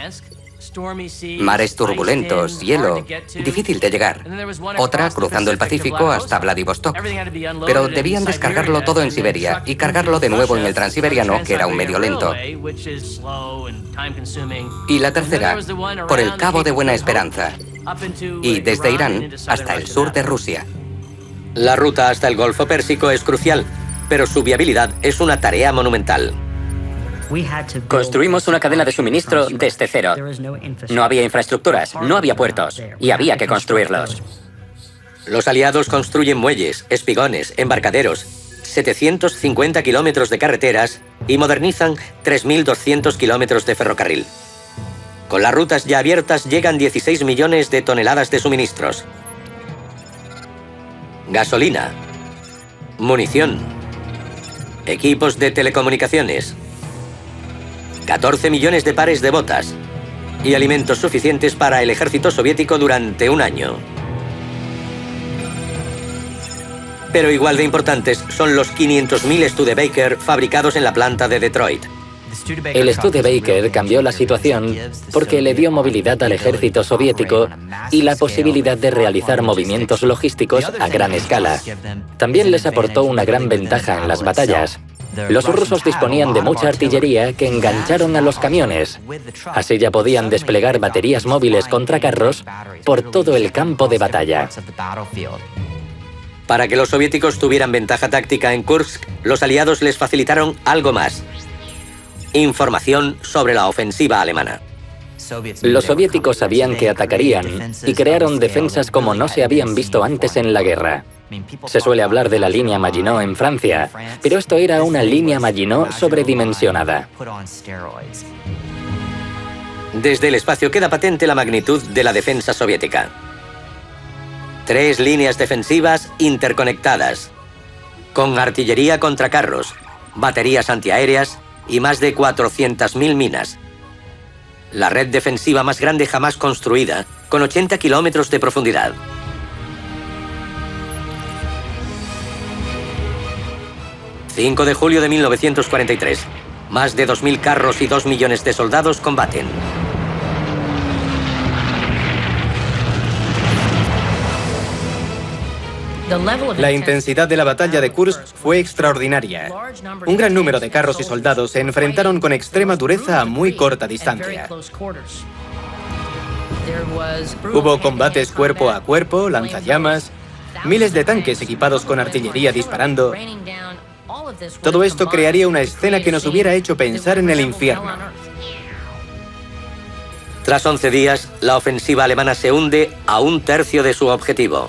Mares turbulentos, hielo, difícil de llegar. Otra cruzando el Pacífico hasta Vladivostok. Pero debían descargarlo todo en Siberia y cargarlo de nuevo en el Transiberiano, que era un medio lento. Y la tercera, por el Cabo de Buena Esperanza. Y desde Irán hasta el sur de Rusia. La ruta hasta el Golfo Pérsico es crucial, pero su viabilidad es una tarea monumental. Construimos una cadena de suministro desde cero. No había infraestructuras, no había puertos, y había que construirlos. Los aliados construyen muelles, espigones, embarcaderos, 750 kilómetros de carreteras y modernizan 3.200 kilómetros de ferrocarril. Con las rutas ya abiertas llegan 16 millones de toneladas de suministros. Gasolina, munición, equipos de telecomunicaciones, 14 millones de pares de botas y alimentos suficientes para el ejército soviético durante un año. Pero igual de importantes son los 500.000 Studebaker fabricados en la planta de Detroit. El Studebaker cambió la situación porque le dio movilidad al ejército soviético y la posibilidad de realizar movimientos logísticos a gran escala. También les aportó una gran ventaja en las batallas. Los rusos disponían de mucha artillería que engancharon a los camiones. Así ya podían desplegar baterías móviles contra carros por todo el campo de batalla. Para que los soviéticos tuvieran ventaja táctica en Kursk, los aliados les facilitaron algo más: información sobre la ofensiva alemana. Los soviéticos sabían que atacarían y crearon defensas como no se habían visto antes en la guerra. Se suele hablar de la línea Maginot en Francia, pero esto era una línea Maginot sobredimensionada. Desde el espacio queda patente la magnitud de la defensa soviética. 3 líneas defensivas interconectadas, con artillería contra carros, baterías antiaéreas y más de 400.000 minas. La red defensiva más grande jamás construida, con 80 kilómetros de profundidad. ...5 de julio de 1943. Más de 2.000 carros y 2 millones de soldados combaten. La intensidad de la batalla de Kursk fue extraordinaria. Un gran número de carros y soldados se enfrentaron con extrema dureza a muy corta distancia. Hubo combates cuerpo a cuerpo, lanzallamas, miles de tanques equipados con artillería disparando. Todo esto crearía una escena que nos hubiera hecho pensar en el infierno. Tras 11 días, la ofensiva alemana se hunde a 1/3 de su objetivo.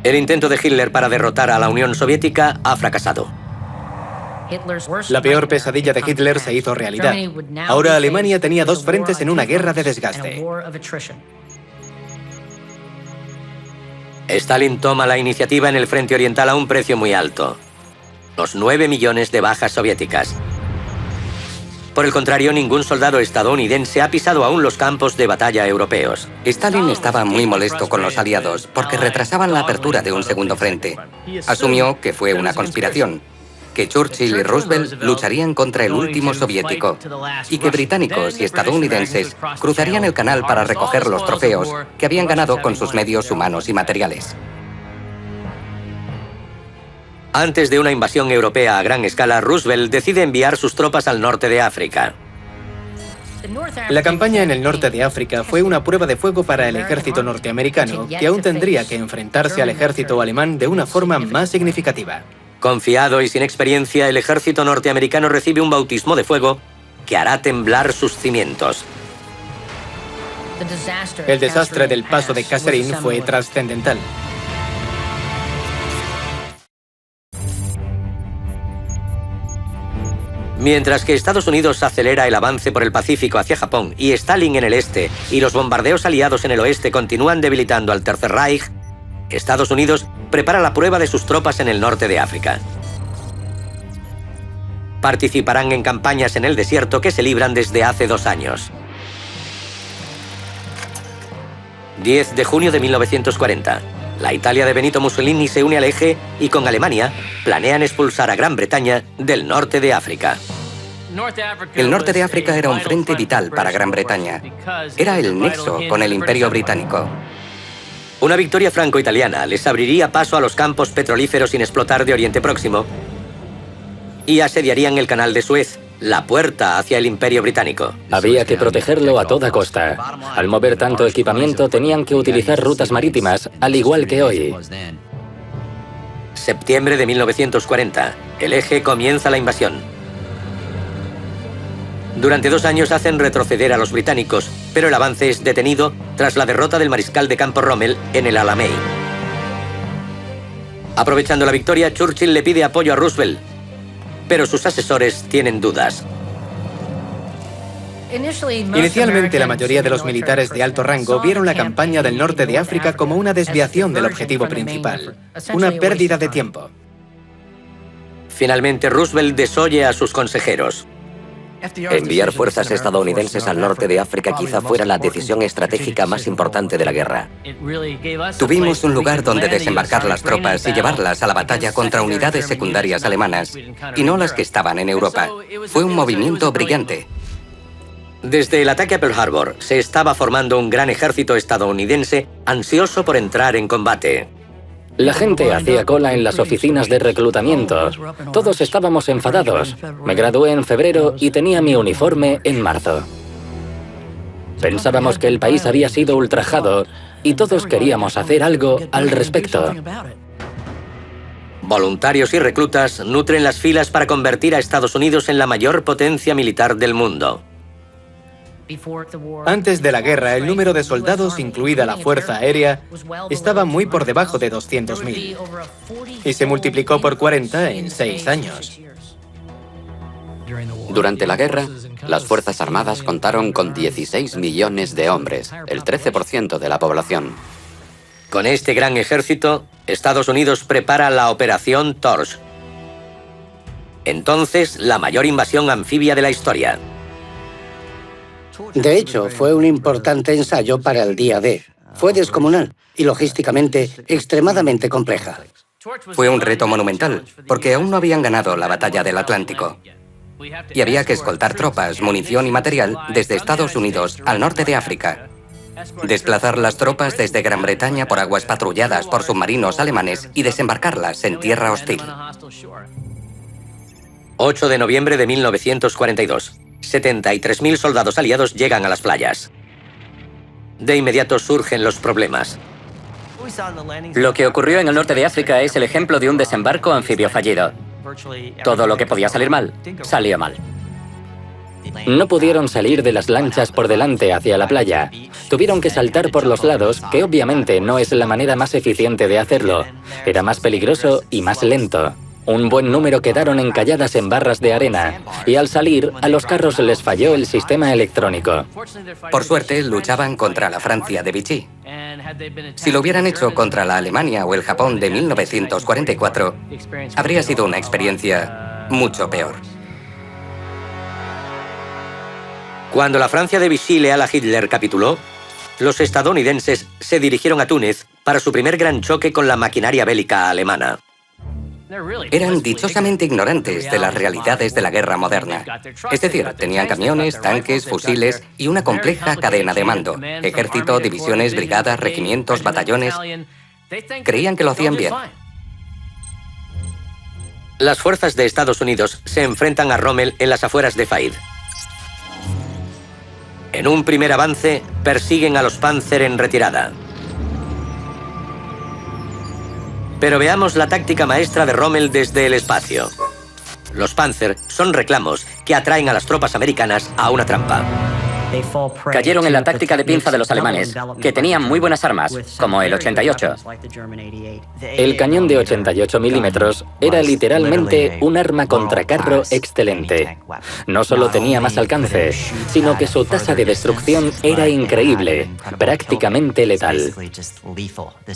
El intento de Hitler para derrotar a la Unión Soviética ha fracasado. La peor pesadilla de Hitler se hizo realidad. Ahora Alemania tenía 2 frentes en una guerra de desgaste. Stalin toma la iniciativa en el frente oriental a un precio muy alto: los 9 millones de bajas soviéticas. Por el contrario, ningún soldado estadounidense ha pisado aún los campos de batalla europeos. Stalin estaba muy molesto con los aliados porque retrasaban la apertura de un segundo frente. Asumió que fue una conspiración, que Churchill y Roosevelt lucharían contra el último soviético y que británicos y estadounidenses cruzarían el canal para recoger los trofeos que habían ganado con sus medios humanos y materiales. Antes de una invasión europea a gran escala, Roosevelt decide enviar sus tropas al norte de África. La campaña en el norte de África fue una prueba de fuego para el ejército norteamericano, que aún tendría que enfrentarse al ejército alemán de una forma más significativa. Confiado y sin experiencia, el ejército norteamericano recibe un bautismo de fuego que hará temblar sus cimientos. El desastre del paso de Kasserine fue trascendental. Mientras que Estados Unidos acelera el avance por el Pacífico hacia Japón y Stalin en el este y los bombardeos aliados en el oeste continúan debilitando al Tercer Reich, Estados Unidos prepara la prueba de sus tropas en el norte de África. Participarán en campañas en el desierto que se libran desde hace 2 años. 10 de junio de 1940. La Italia de Benito Mussolini se une al eje y con Alemania planean expulsar a Gran Bretaña del norte de África. El norte de África era un frente vital para Gran Bretaña. Era el nexo con el Imperio Británico. Una victoria franco-italiana les abriría paso a los campos petrolíferos sin explotar de Oriente Próximo y asediarían el canal de Suez, la puerta hacia el Imperio Británico. Había que protegerlo a toda costa. Al mover tanto equipamiento tenían que utilizar rutas marítimas, al igual que hoy. Septiembre de 1940. El eje comienza la invasión. Durante 2 años hacen retroceder a los británicos, pero el avance es detenido tras la derrota del mariscal de campo Rommel en el Alamein. Aprovechando la victoria, Churchill le pide apoyo a Roosevelt, pero sus asesores tienen dudas. Inicialmente, la mayoría de los militares de alto rango vieron la campaña del norte de África como una desviación del objetivo principal, una pérdida de tiempo. Finalmente, Roosevelt desoye a sus consejeros. Enviar fuerzas estadounidenses al norte de África quizá fuera la decisión estratégica más importante de la guerra. Tuvimos un lugar donde desembarcar las tropas y llevarlas a la batalla contra unidades secundarias alemanas, y no las que estaban en Europa. Fue un movimiento brillante. Desde el ataque a Pearl Harbor, se estaba formando un gran ejército estadounidense ansioso por entrar en combate. La gente hacía cola en las oficinas de reclutamiento. Todos estábamos enfadados. Me gradué en febrero y tenía mi uniforme en marzo. Pensábamos que el país había sido ultrajado y todos queríamos hacer algo al respecto. Voluntarios y reclutas nutren las filas para convertir a Estados Unidos en la mayor potencia militar del mundo. Antes de la guerra, el número de soldados, incluida la Fuerza Aérea, estaba muy por debajo de 200.000 y se multiplicó por 40 en 6 años. Durante la guerra, las Fuerzas Armadas contaron con 16 millones de hombres, el 13% de la población. Con este gran ejército, Estados Unidos prepara la Operación Torch. Entonces, la mayor invasión anfibia de la historia. De hecho, fue un importante ensayo para el día D. Fue descomunal y logísticamente extremadamente compleja. Fue un reto monumental, porque aún no habían ganado la batalla del Atlántico. Y había que escoltar tropas, munición y material desde Estados Unidos al norte de África. Desplazar las tropas desde Gran Bretaña por aguas patrulladas por submarinos alemanes y desembarcarlas en tierra hostil. 8 de noviembre de 1942. 73.000 soldados aliados llegan a las playas. De inmediato surgen los problemas. Lo que ocurrió en el norte de África es el ejemplo de un desembarco anfibio fallido. Todo lo que podía salir mal, salió mal. No pudieron salir de las lanchas por delante hacia la playa. Tuvieron que saltar por los lados, que obviamente no es la manera más eficiente de hacerlo. Era más peligroso y más lento. Un buen número quedaron encalladas en barras de arena, y al salir, a los carros les falló el sistema electrónico. Por suerte, luchaban contra la Francia de Vichy. Si lo hubieran hecho contra la Alemania o el Japón de 1944, habría sido una experiencia mucho peor. Cuando la Francia de Vichy leal a Hitler capituló, los estadounidenses se dirigieron a Túnez para su primer gran choque con la maquinaria bélica alemana. Eran dichosamente ignorantes de las realidades de la guerra moderna. Es decir, tenían camiones, tanques, fusiles y una compleja cadena de mando. Ejército, divisiones, brigadas, regimientos, batallones. Creían que lo hacían bien. Las fuerzas de Estados Unidos se enfrentan a Rommel en las afueras de Faid. En un primer avance, persiguen a los Panzer en retirada. Pero veamos la táctica maestra de Rommel desde el espacio. Los Panzer son reclamos que atraen a las tropas americanas a una trampa. Cayeron en la táctica de pinza de los alemanes, que tenían muy buenas armas, como el 88. El cañón de 88 milímetros era literalmente un arma contra carro excelente. No solo tenía más alcance, sino que su tasa de destrucción era increíble, prácticamente letal.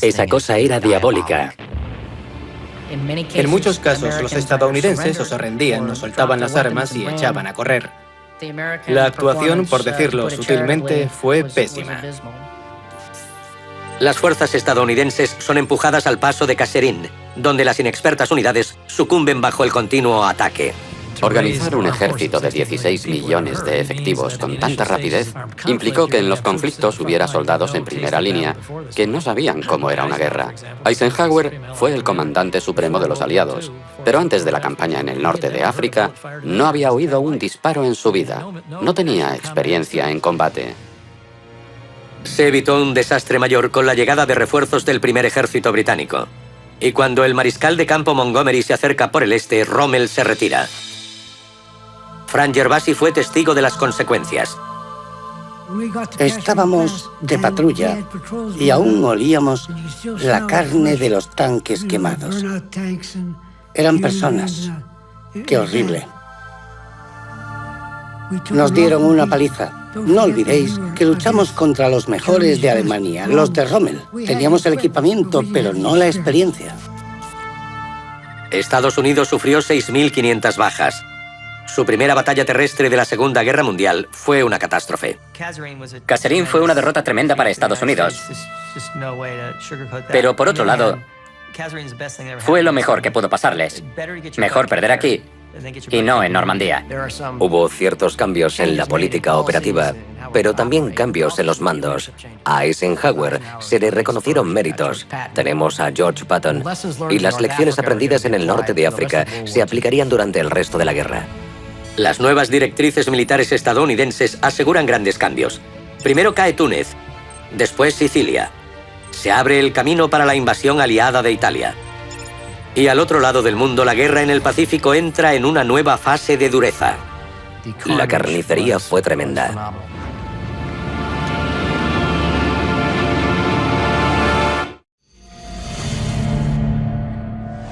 Esa cosa era diabólica. En muchos casos, los estadounidenses o se rendían, o soltaban las armas y echaban a correr. La actuación, por decirlo sutilmente, fue pésima. Las fuerzas estadounidenses son empujadas al paso de Kasserine, donde las inexpertas unidades sucumben bajo el continuo ataque. Organizar un ejército de 16 millones de efectivos con tanta rapidez implicó que en los conflictos hubiera soldados en primera línea que no sabían cómo era una guerra. Eisenhower fue el comandante supremo de los aliados, pero antes de la campaña en el norte de África no había oído un disparo en su vida. No tenía experiencia en combate. Se evitó un desastre mayor con la llegada de refuerzos del primer ejército británico. Y cuando el mariscal de campo Montgomery se acerca por el este, Rommel se retira. Frank Gervasi fue testigo de las consecuencias. Estábamos de patrulla y aún olíamos la carne de los tanques quemados. Eran personas. ¡Qué horrible! Nos dieron una paliza. No olvidéis que luchamos contra los mejores de Alemania, los de Rommel. Teníamos el equipamiento, pero no la experiencia. Estados Unidos sufrió 6.500 bajas. Su primera batalla terrestre de la Segunda Guerra Mundial fue una catástrofe. Kasserine fue una derrota tremenda para Estados Unidos. Pero por otro lado, fue lo mejor que pudo pasarles. Mejor perder aquí y no en Normandía. Hubo ciertos cambios en la política operativa, pero también cambios en los mandos. A Eisenhower se le reconocieron méritos. Tenemos a George Patton. Y las lecciones aprendidas en el norte de África se aplicarían durante el resto de la guerra. Las nuevas directrices militares estadounidenses aseguran grandes cambios. Primero cae Túnez, después Sicilia. Se abre el camino para la invasión aliada de Italia. Y al otro lado del mundo, la guerra en el Pacífico entra en una nueva fase de dureza. La carnicería fue tremenda.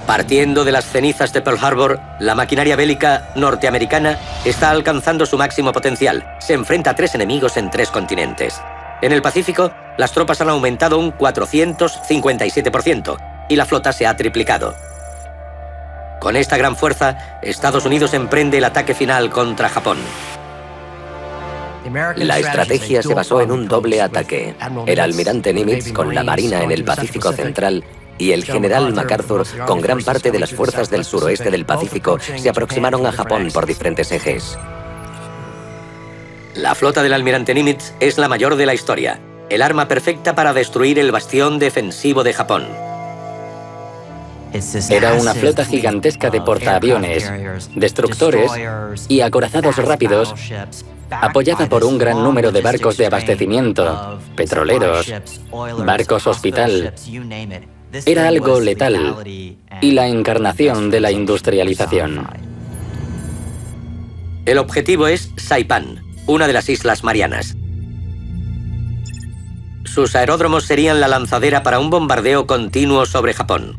Partiendo de las cenizas de Pearl Harbor, la maquinaria bélica norteamericana está alcanzando su máximo potencial. Se enfrenta a 3 enemigos en 3 continentes. En el Pacífico, las tropas han aumentado un 457% y la flota se ha triplicado. Con esta gran fuerza, Estados Unidos emprende el ataque final contra Japón. La estrategia se basó en un doble ataque. El almirante Nimitz con la Marina en el Pacífico Central y el general MacArthur con gran parte de las fuerzas del suroeste del Pacífico se aproximaron a Japón por diferentes ejes. La flota del almirante Nimitz es la mayor de la historia, el arma perfecta para destruir el bastión defensivo de Japón. Era una flota gigantesca de portaaviones, destructores y acorazados rápidos, apoyada por un gran número de barcos de abastecimiento, petroleros, barcos hospital. Era algo letal y la encarnación de la industrialización. El objetivo es Saipán, una de las Islas Marianas. Sus aeródromos serían la lanzadera para un bombardeo continuo sobre Japón.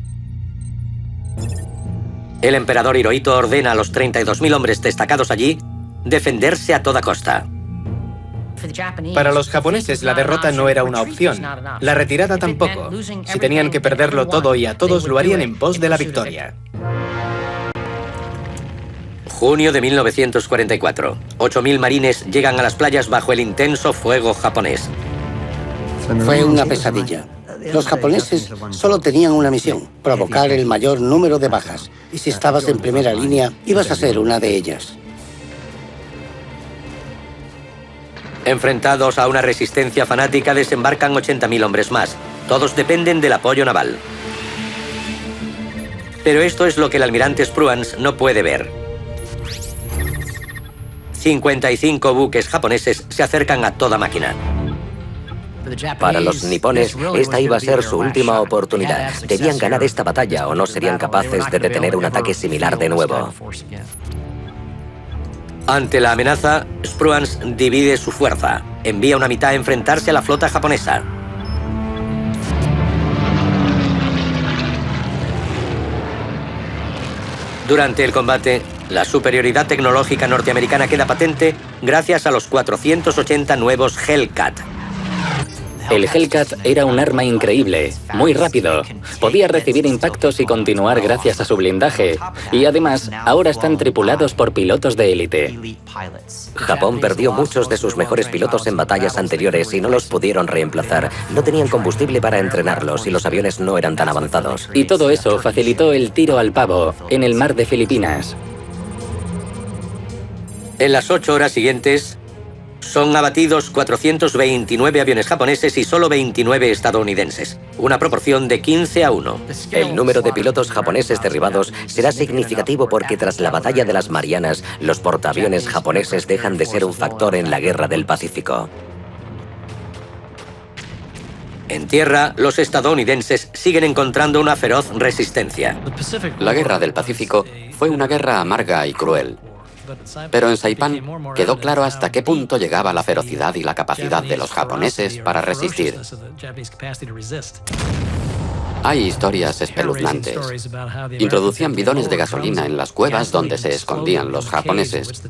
El emperador Hirohito ordena a los 32.000 hombres destacados allí defenderse a toda costa. Para los japoneses la derrota no era una opción, la retirada tampoco. Si tenían que perderlo todo y a todos, lo harían en pos de la victoria. Junio de 1944. 8.000 marines llegan a las playas bajo el intenso fuego japonés. Fue una pesadilla. Los japoneses solo tenían una misión, provocar el mayor número de bajas. Y si estabas en primera línea, ibas a ser una de ellas. Enfrentados a una resistencia fanática, desembarcan 80.000 hombres más. Todos dependen del apoyo naval. Pero esto es lo que el almirante Spruance no puede ver. 55 buques japoneses se acercan a toda máquina. Para los nipones, esta iba a ser su última oportunidad. Debían ganar esta batalla o no serían capaces de detener un ataque similar de nuevo. Ante la amenaza, Spruance divide su fuerza. Envía una mitad a enfrentarse a la flota japonesa. Durante el combate, la superioridad tecnológica norteamericana queda patente gracias a los 480 nuevos Hellcat. El Hellcat era un arma increíble, muy rápido. Podía recibir impactos y continuar gracias a su blindaje. Y además, ahora están tripulados por pilotos de élite. Japón perdió muchos de sus mejores pilotos en batallas anteriores y no los pudieron reemplazar. No tenían combustible para entrenarlos y los aviones no eran tan avanzados. Y todo eso facilitó el tiro al pavo en el mar de Filipinas. En las 8 horas siguientes, son abatidos 429 aviones japoneses y solo 29 estadounidenses, una proporción de 15-1. El número de pilotos japoneses derribados será significativo porque tras la batalla de las Marianas, los portaaviones japoneses dejan de ser un factor en la guerra del Pacífico. En tierra, los estadounidenses siguen encontrando una feroz resistencia. La guerra del Pacífico fue una guerra amarga y cruel. Pero en Saipán quedó claro hasta qué punto llegaba la ferocidad y la capacidad de los japoneses para resistir. Hay historias espeluznantes. Introducían bidones de gasolina en las cuevas donde se escondían los japoneses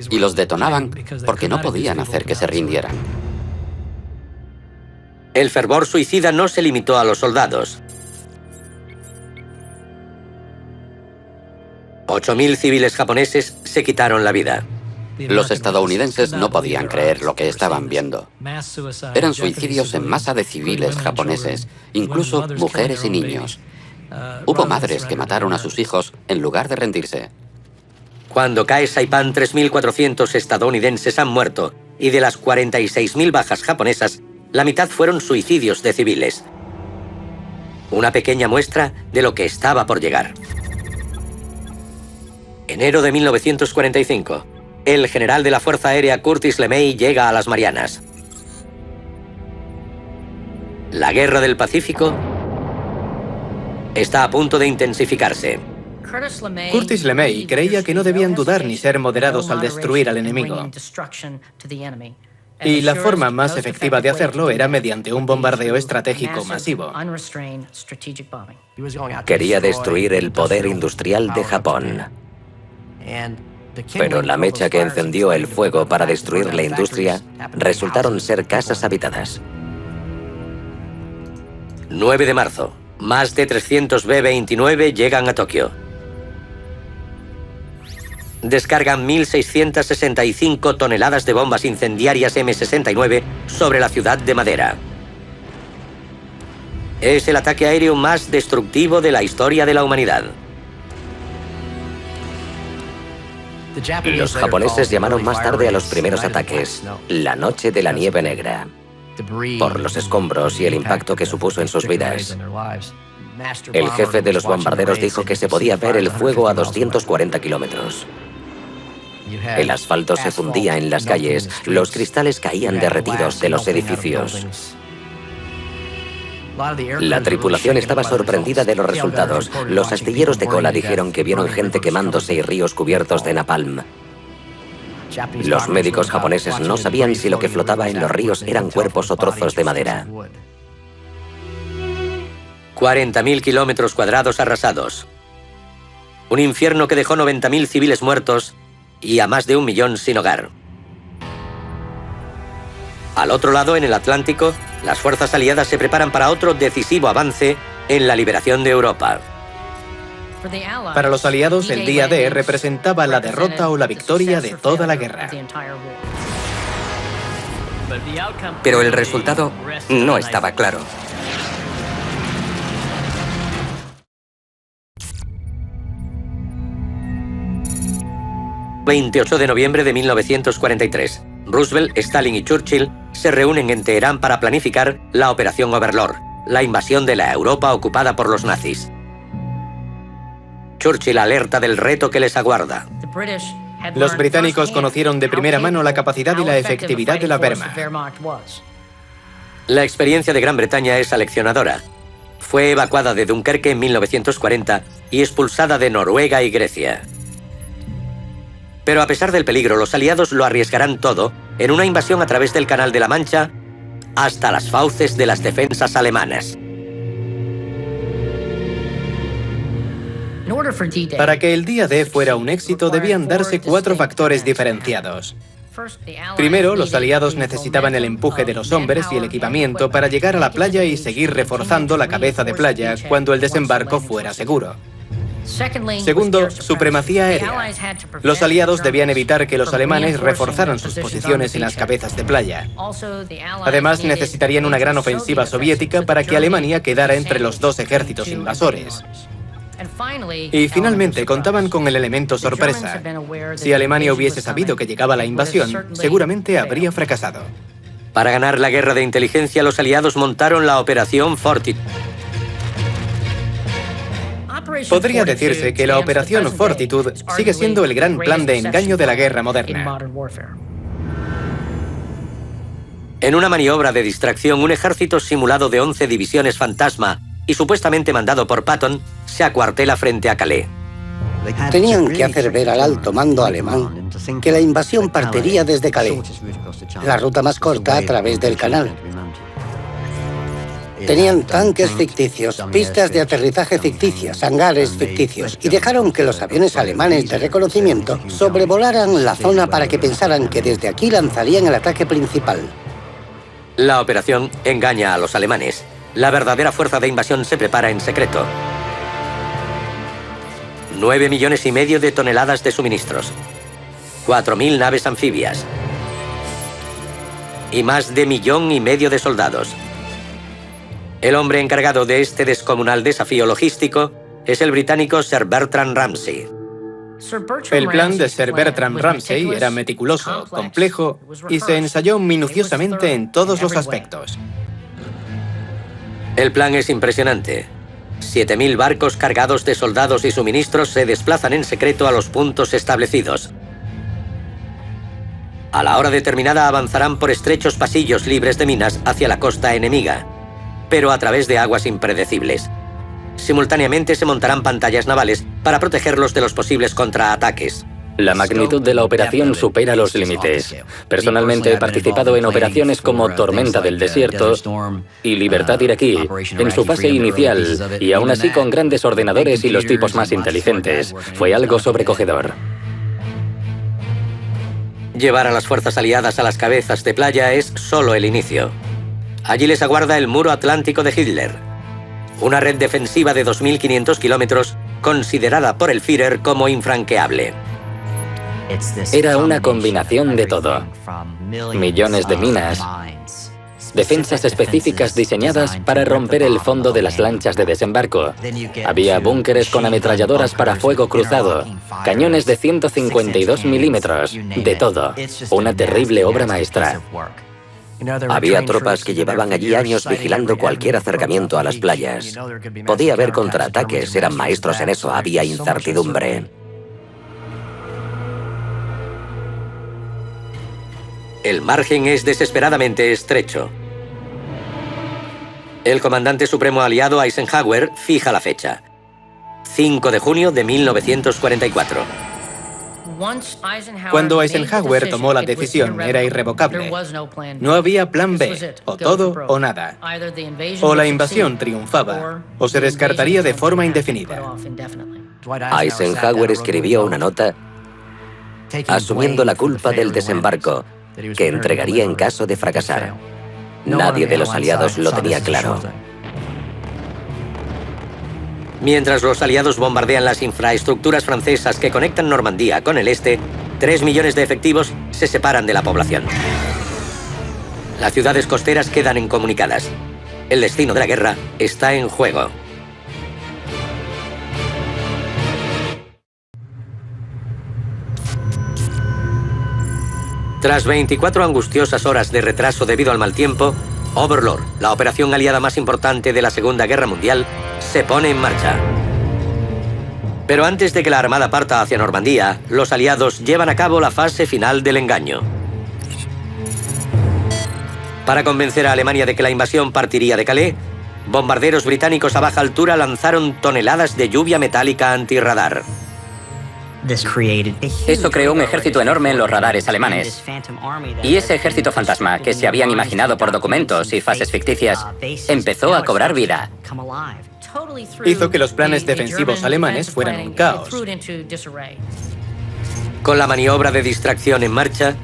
y los detonaban porque no podían hacer que se rindieran. El fervor suicida no se limitó a los soldados. 8.000 civiles japoneses se quitaron la vida. Los estadounidenses no podían creer lo que estaban viendo. Eran suicidios en masa de civiles japoneses, incluso mujeres y niños. Hubo madres que mataron a sus hijos en lugar de rendirse. Cuando cae Saipán, 3.400 estadounidenses han muerto y de las 46.000 bajas japonesas, la mitad fueron suicidios de civiles. Una pequeña muestra de lo que estaba por llegar. Enero de 1945. El general de la Fuerza Aérea Curtis LeMay llega a las Marianas. La Guerra del Pacífico está a punto de intensificarse. Curtis LeMay creía que no debían dudar ni ser moderados al destruir al enemigo. Y la forma más efectiva de hacerlo era mediante un bombardeo estratégico masivo. Quería destruir el poder industrial de Japón. Pero la mecha que encendió el fuego para destruir la industria resultaron ser casas habitadas. 9 de marzo. Más de 300 B-29 llegan a Tokio. Descargan 1.665 toneladas de bombas incendiarias M69 sobre la ciudad de Madera. Es el ataque aéreo más destructivo de la historia de la humanidad. Los japoneses llamaron más tarde a los primeros ataques la Noche de la Nieve Negra, por los escombros y el impacto que supuso en sus vidas. El jefe de los bombarderos dijo que se podía ver el fuego a 240 kilómetros. El asfalto se fundía en las calles, los cristales caían derretidos de los edificios. La tripulación estaba sorprendida de los resultados. Los astilleros de cola dijeron que vieron gente quemándose y ríos cubiertos de napalm. Los médicos japoneses no sabían si lo que flotaba en los ríos eran cuerpos o trozos de madera. 40.000 kilómetros cuadrados arrasados. Un infierno que dejó 90.000 civiles muertos y a más de 1 millón sin hogar. Al otro lado, en el Atlántico, las fuerzas aliadas se preparan para otro decisivo avance en la liberación de Europa. Para los aliados, el día D representaba la derrota o la victoria de toda la guerra. Pero el resultado no estaba claro. El 28 de noviembre de 1943, Roosevelt, Stalin y Churchill se reúnen en Teherán para planificar la Operación Overlord, la invasión de la Europa ocupada por los nazis. Churchill alerta del reto que les aguarda. Los británicos conocieron de primera mano la capacidad y la efectividad de la Wehrmacht. La experiencia de Gran Bretaña es aleccionadora. Fue evacuada de Dunkerque en 1940 y expulsada de Noruega y Grecia. Pero a pesar del peligro, los aliados lo arriesgarán todo en una invasión a través del Canal de la Mancha hasta las fauces de las defensas alemanas. Para que el día D fuera un éxito, debían darse 4 factores diferenciados. Primero, los aliados necesitaban el empuje de los hombres y el equipamiento para llegar a la playa y seguir reforzando la cabeza de playa cuando el desembarco fuera seguro. Segundo, supremacía aérea. Los aliados debían evitar que los alemanes reforzaran sus posiciones en las cabezas de playa. Además, necesitarían una gran ofensiva soviética para que Alemania quedara entre los 2 ejércitos invasores. Y finalmente, contaban con el elemento sorpresa. Si Alemania hubiese sabido que llegaba la invasión, seguramente habría fracasado. Para ganar la guerra de inteligencia, los aliados montaron la Operación Fortitude. Podría decirse que la Operación Fortitude sigue siendo el gran plan de engaño de la guerra moderna. En una maniobra de distracción, un ejército simulado de 11 divisiones fantasma y supuestamente mandado por Patton, se acuartela frente a Calais. Tenían que hacer ver al alto mando alemán que la invasión partiría desde Calais, la ruta más corta a través del canal. Tenían tanques ficticios, pistas de aterrizaje ficticias, hangares ficticios, y dejaron que los aviones alemanes de reconocimiento sobrevolaran la zona para que pensaran que desde aquí lanzarían el ataque principal. La operación engaña a los alemanes. La verdadera fuerza de invasión se prepara en secreto. 9,5 millones de toneladas de suministros, 4.000 naves anfibias y más de 1,5 millones de soldados. El hombre encargado de este descomunal desafío logístico es el británico Sir Bertrand Ramsay. El plan de Sir Bertrand Ramsay era meticuloso, complejo y se ensayó minuciosamente en todos los aspectos. El plan es impresionante. 7.000 barcos cargados de soldados y suministros se desplazan en secreto a los puntos establecidos. A la hora determinada avanzarán por estrechos pasillos libres de minas hacia la costa enemiga, pero a través de aguas impredecibles. Simultáneamente se montarán pantallas navales para protegerlos de los posibles contraataques. La magnitud de la operación supera los límites. Personalmente he participado en operaciones como Tormenta del Desierto y Libertad Iraquí, en su fase inicial, y aún así con grandes ordenadores y los tipos más inteligentes. Fue algo sobrecogedor. Llevar a las fuerzas aliadas a las cabezas de playa es solo el inicio. Allí les aguarda el muro atlántico de Hitler, una red defensiva de 2.500 kilómetros considerada por el Führer como infranqueable. Era una combinación de todo. Millones de minas, defensas específicas diseñadas para romper el fondo de las lanchas de desembarco. Había búnkeres con ametralladoras para fuego cruzado, cañones de 152 milímetros, de todo. Una terrible obra maestra. Había tropas que llevaban allí años vigilando cualquier acercamiento a las playas. Podía haber contraataques, eran maestros en eso, había incertidumbre. El margen es desesperadamente estrecho. El comandante supremo aliado Eisenhower fija la fecha: 5 de junio de 1944. Cuando Eisenhower tomó la decisión, era irrevocable. No había plan B, o todo o nada. O la invasión triunfaba, o se descartaría de forma indefinida. Eisenhower escribió una nota asumiendo la culpa del desembarco, que entregaría en caso de fracasar. Nadie de los aliados lo tenía claro. Mientras los aliados bombardean las infraestructuras francesas que conectan Normandía con el este, 3 millones de efectivos se separan de la población. Las ciudades costeras quedan incomunicadas. El destino de la guerra está en juego. Tras 24 angustiosas horas de retraso debido al mal tiempo, Overlord, la operación aliada más importante de la Segunda Guerra Mundial, se pone en marcha. Pero antes de que la Armada parta hacia Normandía, los aliados llevan a cabo la fase final del engaño. Para convencer a Alemania de que la invasión partiría de Calais, bombarderos británicos a baja altura lanzaron toneladas de lluvia metálica antirradar. Eso creó un ejército enorme en los radares alemanes. Y ese ejército fantasma, que se habían imaginado por documentos y fases ficticias, empezó a cobrar vida. Hizo que los planes defensivos alemanes fueran un caos. Con la maniobra de distracción en marcha,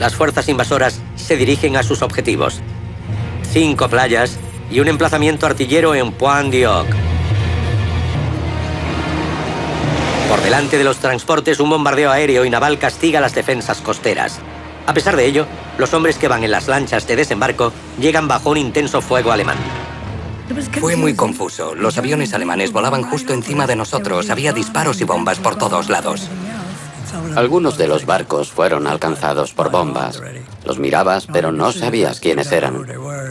las fuerzas invasoras se dirigen a sus objetivos: 5 playas y un emplazamiento artillero en Pointe-du-Hoc. Por delante de los transportes, un bombardeo aéreo y naval castiga las defensas costeras. A pesar de ello, los hombres que van en las lanchas de desembarco llegan bajo un intenso fuego alemán. Fue muy confuso. Los aviones alemanes volaban justo encima de nosotros. Había disparos y bombas por todos lados. Algunos de los barcos fueron alcanzados por bombas. Los mirabas, pero no sabías quiénes eran.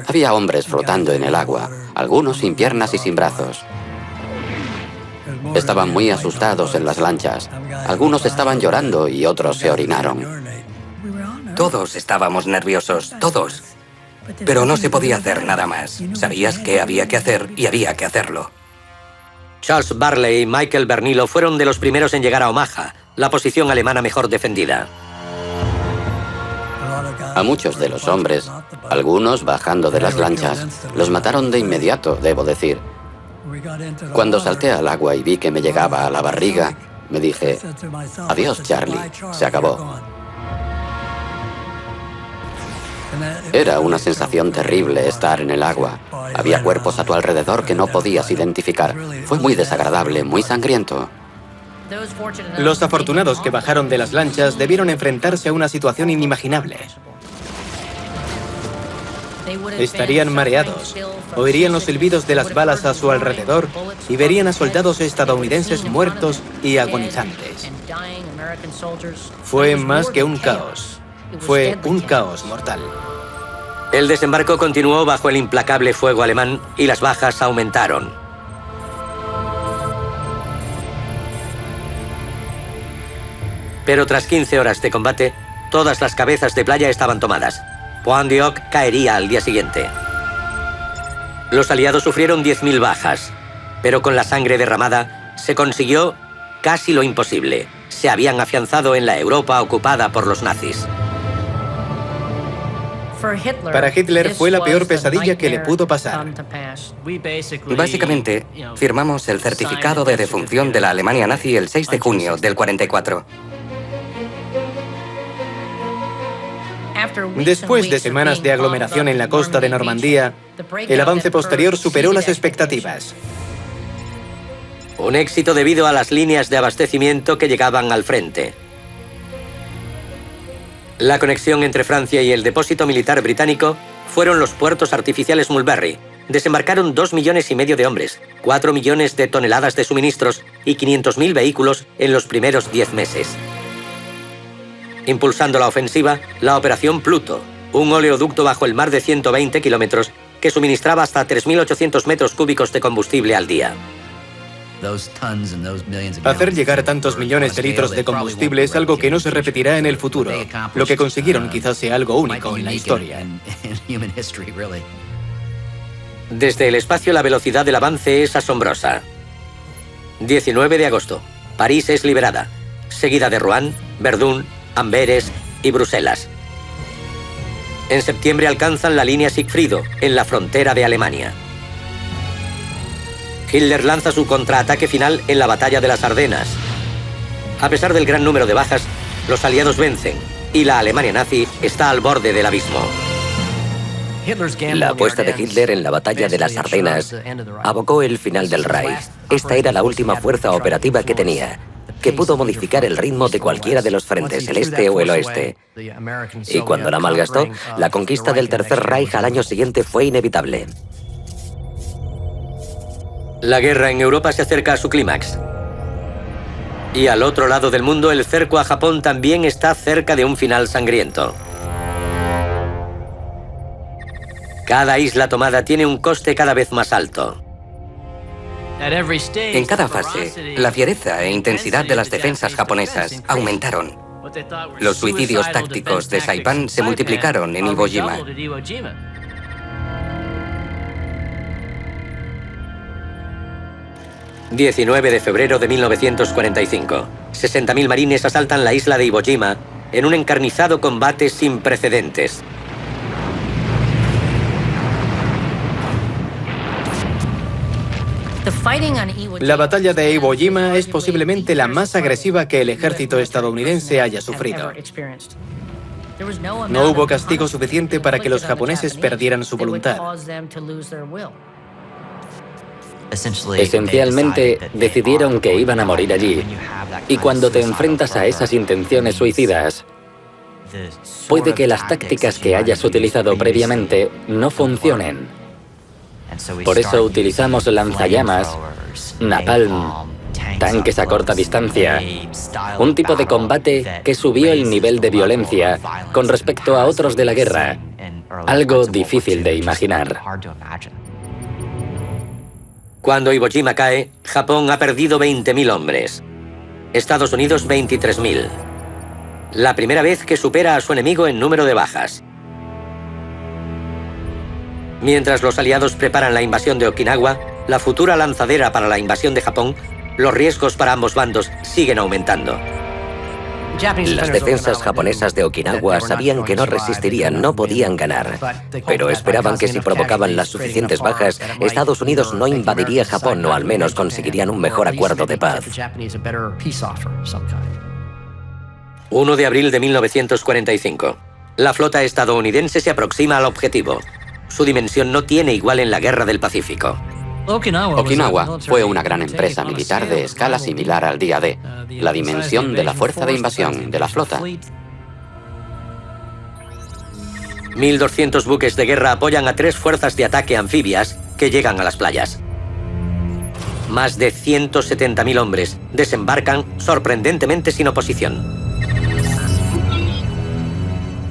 Había hombres flotando en el agua, algunos sin piernas y sin brazos. Estaban muy asustados en las lanchas. Algunos estaban llorando y otros se orinaron. Todos estábamos nerviosos, todos. Pero no se podía hacer nada más. Sabías qué había que hacer y había que hacerlo. Charles Barley y Michael Bernilo fueron de los primeros en llegar a Omaha, la posición alemana mejor defendida. A muchos de los hombres, algunos bajando de las lanchas, los mataron de inmediato, debo decir. Cuando salté al agua y vi que me llegaba a la barriga, me dije: adiós, Charlie, se acabó. Era una sensación terrible estar en el agua. Había cuerpos a tu alrededor que no podías identificar. Fue muy desagradable, muy sangriento. Los afortunados que bajaron de las lanchas debieron enfrentarse a una situación inimaginable. Estarían mareados, oirían los silbidos de las balas a su alrededor y verían a soldados estadounidenses muertos y agonizantes. Fue más que un caos. Fue un caos mortal. El desembarco continuó bajo el implacable fuego alemán y las bajas aumentaron. Pero tras 15 horas de combate, todas las cabezas de playa estaban tomadas. Pointe-du-Hoc caería al día siguiente. Los aliados sufrieron 10.000 bajas, pero con la sangre derramada se consiguió casi lo imposible. Se habían afianzado en la Europa ocupada por los nazis. Para Hitler fue la peor pesadilla que le pudo pasar. Básicamente, firmamos el certificado de defunción de la Alemania nazi el 6 de junio del 44. Después de semanas de aglomeración en la costa de Normandía, el avance posterior superó las expectativas. Un éxito debido a las líneas de abastecimiento que llegaban al frente. La conexión entre Francia y el depósito militar británico fueron los puertos artificiales Mulberry. Desembarcaron 2,5 millones de hombres, 4 millones de toneladas de suministros y 500.000 vehículos en los primeros 10 meses. Impulsando la ofensiva, la Operación Pluto, un oleoducto bajo el mar de 120 kilómetros que suministraba hasta 3.800 metros cúbicos de combustible al día. Hacer llegar tantos millones de litros de combustible es algo que no se repetirá en el futuro. Lo que consiguieron quizás sea algo único en la historia. Desde el espacio la velocidad del avance es asombrosa. 19 de agosto. París es liberada, seguida de Rouen, Verdún, Amberes y Bruselas. En septiembre alcanzan la línea Sigfrido, en la frontera de Alemania. Hitler lanza su contraataque final en la batalla de las Ardenas. A pesar del gran número de bajas, los aliados vencen y la Alemania nazi está al borde del abismo. La apuesta de Hitler en la batalla de las Ardenas abocó el final del Reich. Esta era la última fuerza operativa que tenía, que pudo modificar el ritmo de cualquiera de los frentes, el este o el oeste. Y cuando la malgastó, la conquista del Tercer Reich al año siguiente fue inevitable. La guerra en Europa se acerca a su clímax. Y al otro lado del mundo, el cerco a Japón también está cerca de un final sangriento. Cada isla tomada tiene un coste cada vez más alto. En cada fase, la fiereza e intensidad de las defensas japonesas aumentaron. Los suicidios tácticos de Saipan se multiplicaron en Iwo Jima. ...19 de febrero de 1945... ...60.000 marines asaltan la isla de Iwo Jima... ...en un encarnizado combate sin precedentes. La batalla de Iwo Jima es posiblemente la más agresiva que el ejército estadounidense haya sufrido. No hubo castigo suficiente para que los japoneses perdieran su voluntad. Esencialmente, decidieron que iban a morir allí. Y cuando te enfrentas a esas intenciones suicidas, puede que las tácticas que hayas utilizado previamente no funcionen. Por eso utilizamos lanzallamas, napalm, tanques a corta distancia, un tipo de combate que subió el nivel de violencia con respecto a otros de la guerra, algo difícil de imaginar. Cuando Iwo Jima cae, Japón ha perdido 20.000 hombres. Estados Unidos 23.000. La primera vez que supera a su enemigo en número de bajas. Mientras los aliados preparan la invasión de Okinawa, la futura lanzadera para la invasión de Japón, los riesgos para ambos bandos siguen aumentando. Las defensas japonesas de Okinawa sabían que no resistirían, no podían ganar. Pero esperaban que si provocaban las suficientes bajas, Estados Unidos no invadiría Japón o al menos conseguirían un mejor acuerdo de paz. 1 de abril de 1945. La flota estadounidense se aproxima al objetivo. Su dimensión no tiene igual en la Guerra del Pacífico. Okinawa fue una gran empresa militar de escala similar al día D, la dimensión de la fuerza de invasión de la flota. 1.200 buques de guerra apoyan a 3 fuerzas de ataque anfibias que llegan a las playas. Más de 170.000 hombres desembarcan sorprendentemente sin oposición.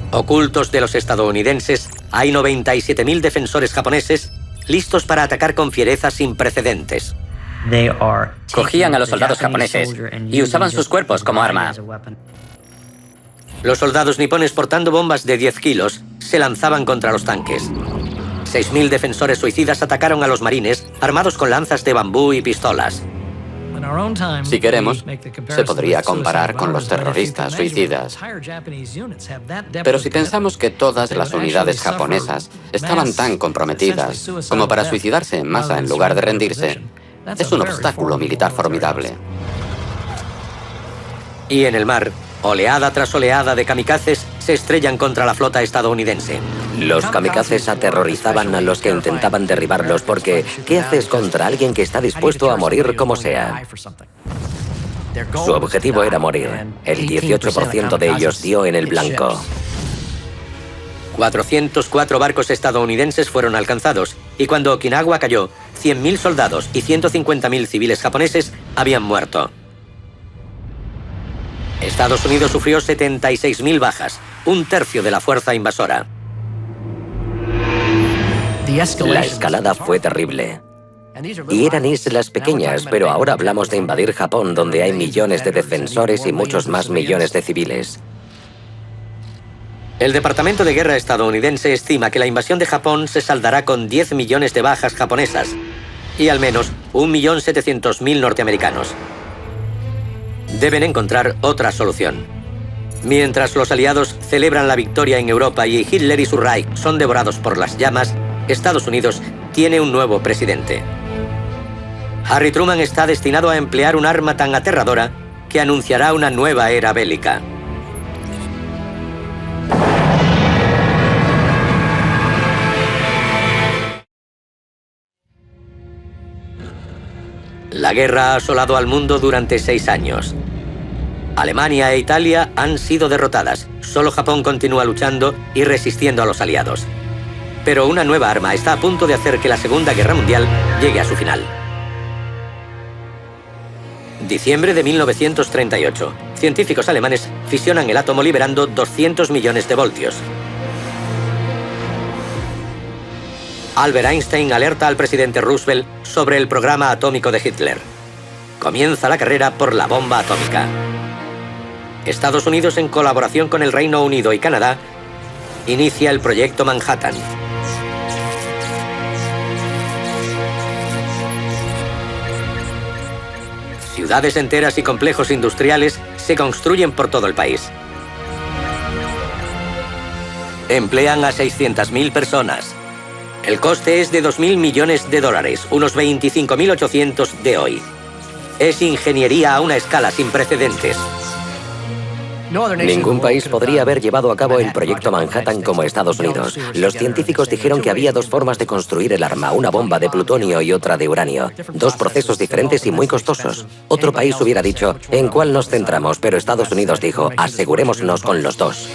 Ocultos de los estadounidenses, hay 97.000 defensores japoneses listos para atacar con fiereza sin precedentes. Cogían a los soldados japoneses y usaban sus cuerpos como arma. Los soldados nipones portando bombas de 10 kilos se lanzaban contra los tanques. 6.000 defensores suicidas atacaron a los marines armados con lanzas de bambú y pistolas. Si queremos, se podría comparar con los terroristas suicidas. Pero si pensamos que todas las unidades japonesas estaban tan comprometidas como para suicidarse en masa en lugar de rendirse, es un obstáculo militar formidable. Y en el mar, oleada tras oleada de kamikazes se estrellan contra la flota estadounidense. Los kamikazes aterrorizaban a los que intentaban derribarlos porque ¿qué haces contra alguien que está dispuesto a morir como sea? Su objetivo era morir. El 18% de ellos dio en el blanco. 404 barcos estadounidenses fueron alcanzados y cuando Okinawa cayó, 100.000 soldados y 150.000 civiles japoneses habían muerto. Estados Unidos sufrió 76.000 bajas, un tercio de la fuerza invasora. La escalada fue terrible. Y eran islas pequeñas, pero ahora hablamos de invadir Japón, donde hay millones de defensores y muchos más millones de civiles. El Departamento de Guerra estadounidense estima que la invasión de Japón se saldará con 10 millones de bajas japonesas y al menos 1.700.000 norteamericanos. Deben encontrar otra solución. Mientras los aliados celebran la victoria en Europa y Hitler y su Reich son devorados por las llamas, Estados Unidos tiene un nuevo presidente. Harry Truman está destinado a emplear un arma tan aterradora que anunciará una nueva era bélica. La guerra ha asolado al mundo durante 6 años. Alemania e Italia han sido derrotadas. Solo Japón continúa luchando y resistiendo a los aliados. Pero una nueva arma está a punto de hacer que la Segunda Guerra Mundial llegue a su final. Diciembre de 1938. Científicos alemanes fisionan el átomo liberando 200 millones de voltios. Albert Einstein alerta al presidente Roosevelt sobre el programa atómico de Hitler. Comienza la carrera por la bomba atómica. Estados Unidos, en colaboración con el Reino Unido y Canadá, inicia el proyecto Manhattan. Ciudades enteras y complejos industriales se construyen por todo el país. Emplean a 600.000 personas. El coste es de 2.000 millones de dólares, unos 25.800 de hoy. Es ingeniería a una escala sin precedentes. Ningún país podría haber llevado a cabo el proyecto Manhattan como Estados Unidos. Los científicos dijeron que había 2 formas de construir el arma, una bomba de plutonio y otra de uranio. 2 procesos diferentes y muy costosos. Otro país hubiera dicho, ¿en cuál nos centramos? Pero Estados Unidos dijo, asegurémonos con los 2.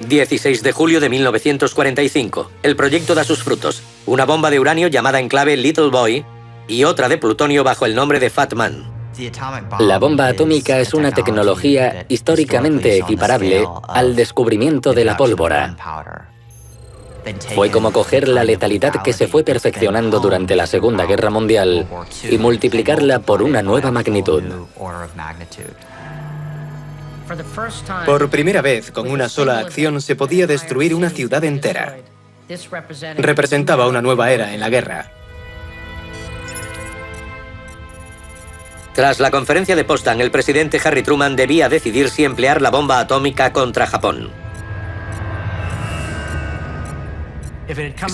16 de julio de 1945. El proyecto da sus frutos. Una bomba de uranio llamada en clave Little Boy y otra de plutonio bajo el nombre de Fat Man. La bomba atómica es una tecnología históricamente equiparable al descubrimiento de la pólvora. Fue como coger la letalidad que se fue perfeccionando durante la Segunda Guerra Mundial y multiplicarla por una nueva magnitud. Por primera vez, con una sola acción, se podía destruir una ciudad entera. Representaba una nueva era en la guerra. Tras la conferencia de Potsdam, el presidente Harry Truman debía decidir si emplear la bomba atómica contra Japón.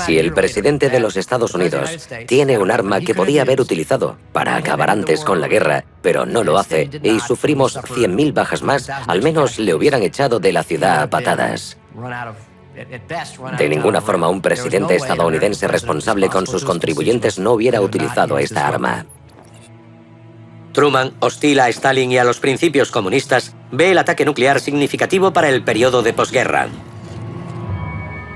Si el presidente de los Estados Unidos tiene un arma que podía haber utilizado para acabar antes con la guerra, pero no lo hace, y sufrimos 100.000 bajas más, al menos le hubieran echado de la ciudad a patadas. De ninguna forma un presidente estadounidense responsable con sus contribuyentes no hubiera utilizado esta arma. Truman, hostil a Stalin y a los principios comunistas, ve el ataque nuclear significativo para el periodo de posguerra.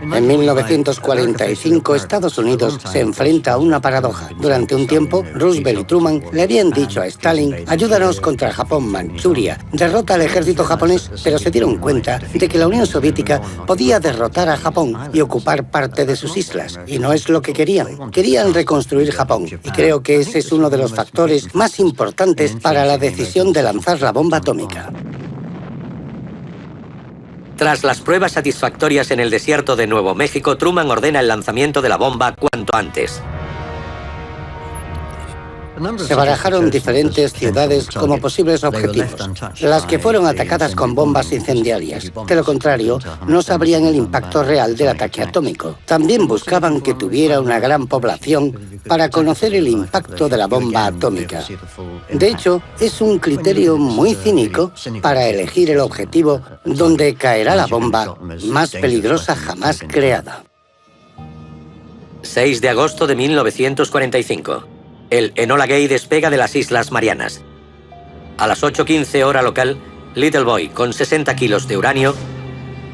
En 1945, Estados Unidos se enfrenta a una paradoja. Durante un tiempo, Roosevelt y Truman le habían dicho a Stalin: ayúdanos contra Japón, Manchuria, derrota al ejército japonés, pero se dieron cuenta de que la Unión Soviética podía derrotar a Japón y ocupar parte de sus islas. Y no es lo que querían. Querían reconstruir Japón. Y creo que ese es uno de los factores más importantes para la decisión de lanzar la bomba atómica. Tras las pruebas satisfactorias en el desierto de Nuevo México, Truman ordena el lanzamiento de la bomba cuanto antes. Se barajaron diferentes ciudades como posibles objetivos, las que fueron atacadas con bombas incendiarias. De lo contrario, no sabrían el impacto real del ataque atómico. También buscaban que tuviera una gran población para conocer el impacto de la bomba atómica. De hecho, es un criterio muy cínico para elegir el objetivo donde caerá la bomba más peligrosa jamás creada. 6 de agosto de 1945. El Enola Gay despega de las Islas Marianas. A las 8:15 hora local, Little Boy, con 60 kilos de uranio,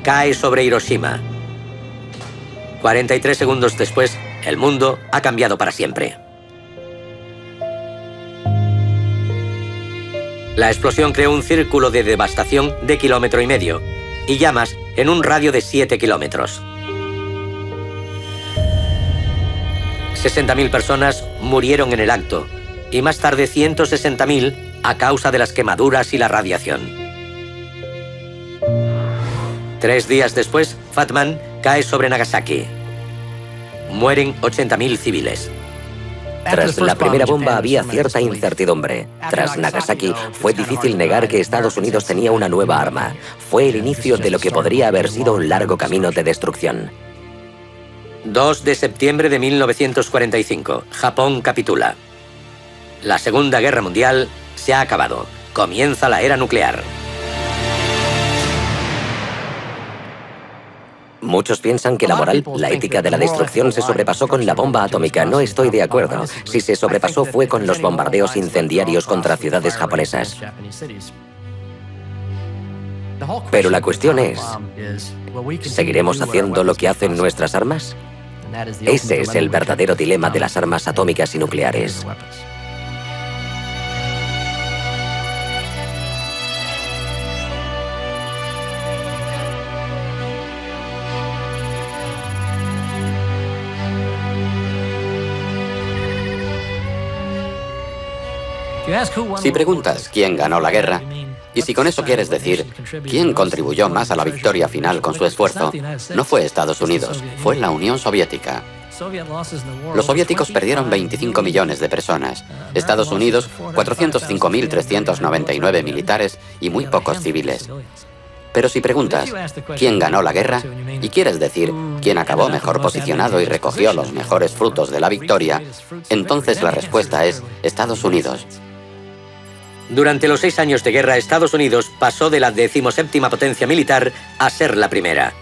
cae sobre Hiroshima. 43 segundos después, el mundo ha cambiado para siempre. La explosión creó un círculo de devastación de 1,5 kilómetros y llamas en un radio de 7 kilómetros. 60.000 personas murieron en el acto y más tarde 160.000 a causa de las quemaduras y la radiación. 3 días después, Fat Man cae sobre Nagasaki. Mueren 80.000 civiles. Tras la primera bomba había cierta incertidumbre. Tras Nagasaki fue difícil negar que Estados Unidos tenía una nueva arma. Fue el inicio de lo que podría haber sido un largo camino de destrucción. 2 de septiembre de 1945. Japón capitula. La Segunda Guerra Mundial se ha acabado. Comienza la era nuclear. Muchos piensan que la moral, la ética de la destrucción se sobrepasó con la bomba atómica. No estoy de acuerdo. Si se sobrepasó fue con los bombardeos incendiarios contra ciudades japonesas. Pero la cuestión es, ¿seguiremos haciendo lo que hacen nuestras armas? Ese es el verdadero dilema de las armas atómicas y nucleares. Si preguntas quién ganó la guerra, y si con eso quieres decir quién contribuyó más a la victoria final con su esfuerzo, no fue Estados Unidos, fue la Unión Soviética. Los soviéticos perdieron 25 millones de personas, Estados Unidos 405.399 militares y muy pocos civiles. Pero si preguntas quién ganó la guerra y quieres decir quién acabó mejor posicionado y recogió los mejores frutos de la victoria, entonces la respuesta es Estados Unidos. Durante los 6 años de guerra, Estados Unidos pasó de la 17ª potencia militar a ser la primera.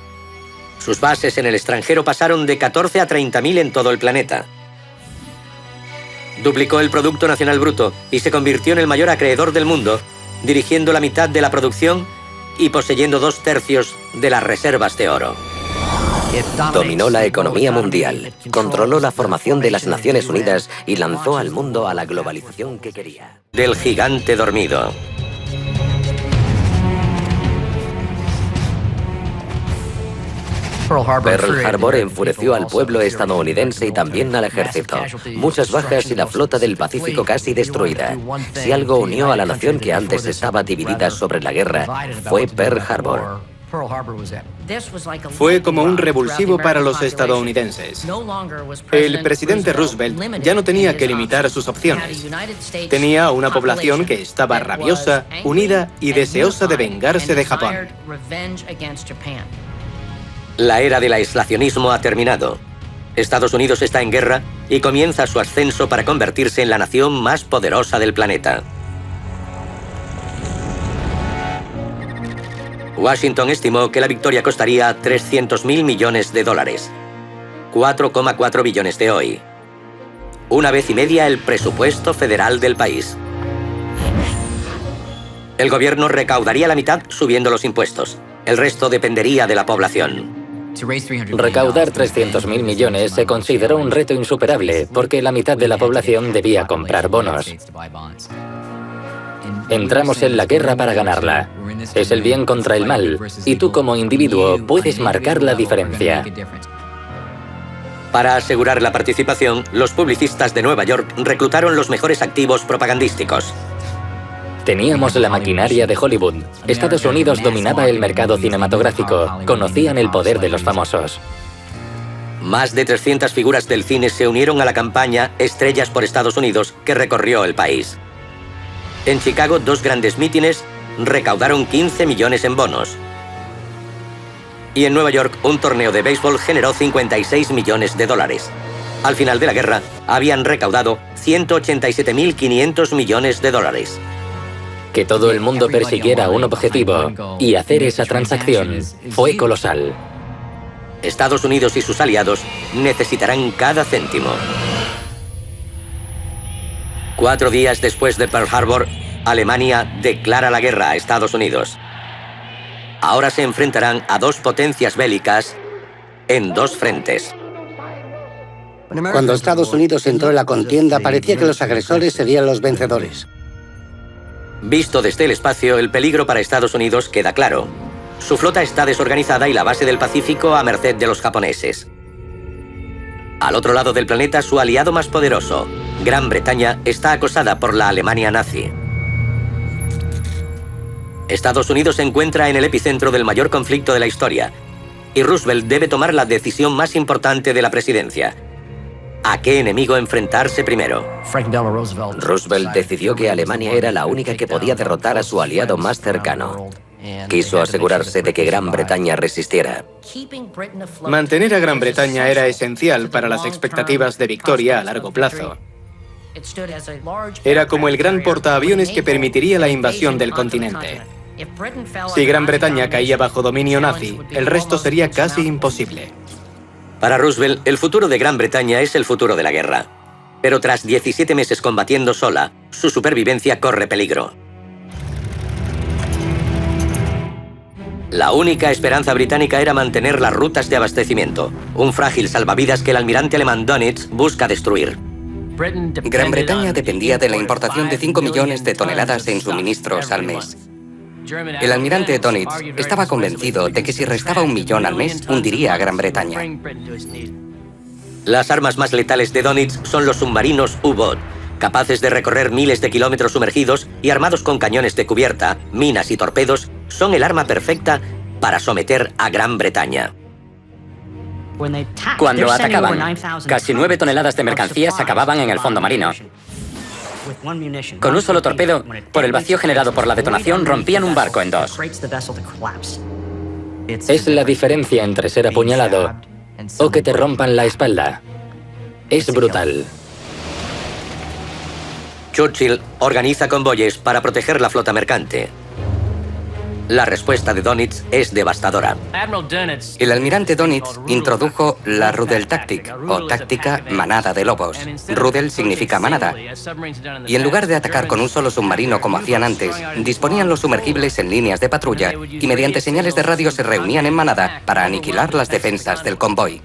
Sus bases en el extranjero pasaron de 14 a 30.000 en todo el planeta. Duplicó el Producto Nacional Bruto y se convirtió en el mayor acreedor del mundo, dirigiendo la mitad de la producción y poseyendo 2/3 de las reservas de oro. Dominó la economía mundial, controló la formación de las Naciones Unidas y lanzó al mundo a la globalización que quería. Del gigante dormido. Pearl Harbor enfureció al pueblo estadounidense y también al ejército. Muchas bajas y la flota del Pacífico casi destruida. Si algo unió a la nación que antes estaba dividida sobre la guerra, fue Pearl Harbor. Fue como un revulsivo para los estadounidenses. El presidente Roosevelt ya no tenía que limitar sus opciones. Tenía una población que estaba rabiosa, unida y deseosa de vengarse de Japón. La era del aislacionismo ha terminado. Estados Unidos está en guerra y comienza su ascenso para convertirse en la nación más poderosa del planeta. Washington estimó que la victoria costaría $300.000 millones, 4,4 billones de hoy. 1,5 veces el presupuesto federal del país. El gobierno recaudaría la mitad subiendo los impuestos. El resto dependería de la población. Recaudar 300.000 millones se consideró un reto insuperable porque la mitad de la población debía comprar bonos. Entramos en la guerra para ganarla. Es el bien contra el mal, y tú como individuo puedes marcar la diferencia. Para asegurar la participación, los publicistas de Nueva York reclutaron los mejores activos propagandísticos. Teníamos la maquinaria de Hollywood. Estados Unidos dominaba el mercado cinematográfico. Conocían el poder de los famosos. Más de 300 figuras del cine se unieron a la campaña Estrellas por Estados Unidos, que recorrió el país. En Chicago, 2 grandes mítines recaudaron 15 millones en bonos. Y en Nueva York, un torneo de béisbol generó 56 millones de dólares. Al final de la guerra, habían recaudado 187.500 millones de dólares. Que todo el mundo persiguiera un objetivo y hacer esa transacción fue colosal. Estados Unidos y sus aliados necesitarán cada céntimo. 4 días después de Pearl Harbor, Alemania declara la guerra a Estados Unidos. Ahora se enfrentarán a 2 potencias bélicas en 2 frentes. Cuando Estados Unidos entró en la contienda, parecía que los agresores serían los vencedores. Visto desde el espacio, el peligro para Estados Unidos queda claro. Su flota está desorganizada y la base del Pacífico a merced de los japoneses. Al otro lado del planeta, su aliado más poderoso, Gran Bretaña, está acosada por la Alemania nazi. Estados Unidos se encuentra en el epicentro del mayor conflicto de la historia, y Roosevelt debe tomar la decisión más importante de la presidencia. ¿A qué enemigo enfrentarse primero? Roosevelt decidió que Alemania era la única que podía derrotar a su aliado más cercano. Quiso asegurarse de que Gran Bretaña resistiera. Mantener a Gran Bretaña era esencial para las expectativas de victoria a largo plazo. Era como el gran portaaviones que permitiría la invasión del continente. Si Gran Bretaña caía bajo dominio nazi, el resto sería casi imposible. Para Roosevelt, el futuro de Gran Bretaña es el futuro de la guerra. Pero tras 17 meses combatiendo sola, su supervivencia corre peligro. La única esperanza británica era mantener las rutas de abastecimiento, un frágil salvavidas que el almirante alemán Dönitz busca destruir. Gran Bretaña dependía de la importación de 5 millones de toneladas en suministros al mes. El almirante Dönitz estaba convencido de que si restaba 1 millón al mes, hundiría a Gran Bretaña. Las armas más letales de Dönitz son los submarinos U-Boot, capaces de recorrer miles de kilómetros sumergidos y armados con cañones de cubierta, minas y torpedos, son el arma perfecta para someter a Gran Bretaña. Cuando atacaban, casi 9 toneladas de mercancías acababan en el fondo marino. Con un solo torpedo, por el vacío generado por la detonación, rompían un barco en 2. Es la diferencia entre ser apuñalado o que te rompan la espalda. Es brutal. Churchill organiza convoyes para proteger la flota mercante. La respuesta de Dönitz es devastadora. El almirante Dönitz introdujo la Rudeltaktik, o táctica manada de lobos. Rudel significa manada. Y en lugar de atacar con un solo submarino como hacían antes, disponían los sumergibles en líneas de patrulla y mediante señales de radio se reunían en manada para aniquilar las defensas del convoy.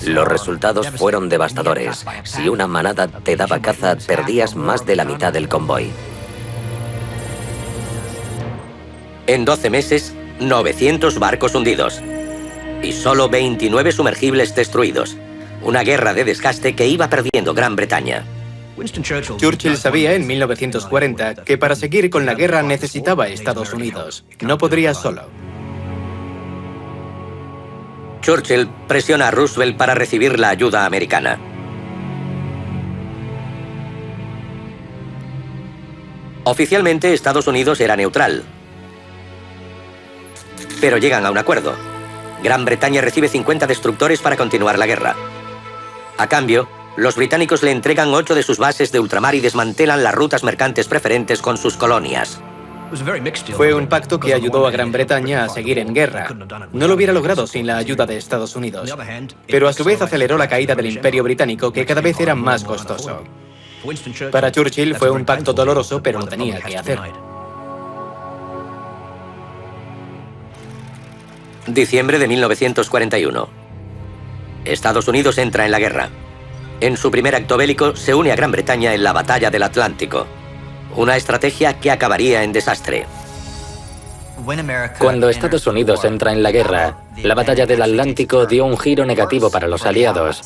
Los resultados fueron devastadores. Si una manada te daba caza, perdías más de la mitad del convoy. En 12 meses, 900 barcos hundidos y solo 29 sumergibles destruidos. Una guerra de desgaste que iba perdiendo Gran Bretaña. Churchill sabía en 1940 que para seguir con la guerra necesitaba a Estados Unidos. No podría solo. Churchill presiona a Roosevelt para recibir la ayuda americana. Oficialmente, Estados Unidos era neutral. Pero llegan a un acuerdo. Gran Bretaña recibe 50 destructores para continuar la guerra. A cambio, los británicos le entregan 8 de sus bases de ultramar y desmantelan las rutas mercantes preferentes con sus colonias. Fue un pacto que ayudó a Gran Bretaña a seguir en guerra. No lo hubiera logrado sin la ayuda de Estados Unidos. Pero a su vez aceleró la caída del Imperio Británico, que cada vez era más costoso. Para Churchill fue un pacto doloroso, pero lo tenía que hacer. Diciembre de 1941. Estados Unidos entra en la guerra. En su primer acto bélico se une a Gran Bretaña en la Batalla del Atlántico. Una estrategia que acabaría en desastre. Cuando Estados Unidos entra en la guerra, la Batalla del Atlántico dio un giro negativo para los aliados.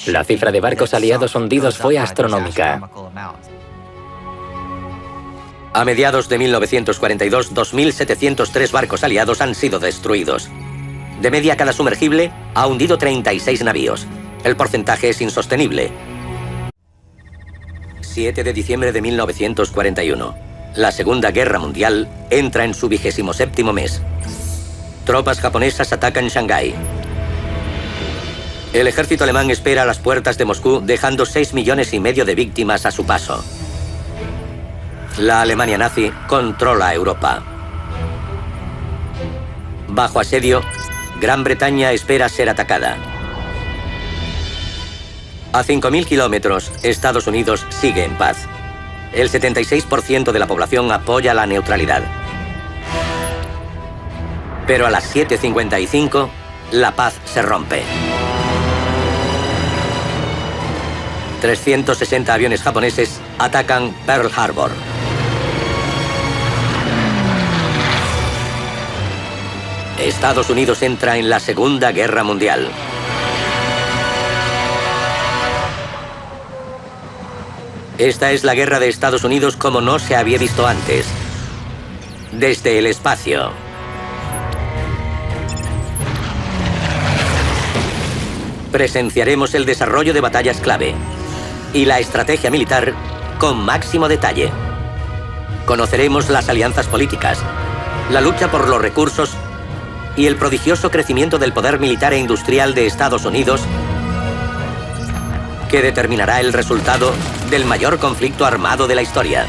La cifra de barcos aliados hundidos fue astronómica. A mediados de 1942, 2.703 barcos aliados han sido destruidos. De media, cada sumergible ha hundido 36 navíos. El porcentaje es insostenible. 7 de diciembre de 1941. La Segunda Guerra Mundial entra en su 27º mes. Tropas japonesas atacan Shanghái. El ejército alemán espera a las puertas de Moscú, dejando 6,5 millones de víctimas a su paso. La Alemania nazi controla Europa. Bajo asedio, Gran Bretaña espera ser atacada. A 5.000 kilómetros, Estados Unidos sigue en paz. El 76% de la población apoya la neutralidad. Pero a las 7:55, la paz se rompe. 360 aviones japoneses atacan Pearl Harbor. Estados Unidos entra en la Segunda Guerra Mundial. Esta es la guerra de Estados Unidos como no se había visto antes. Desde el espacio. Presenciaremos el desarrollo de batallas clave y la estrategia militar con máximo detalle. Conoceremos las alianzas políticas, la lucha por los recursos y el prodigioso crecimiento del poder militar e industrial de Estados Unidos, que determinará el resultado del mayor conflicto armado de la historia.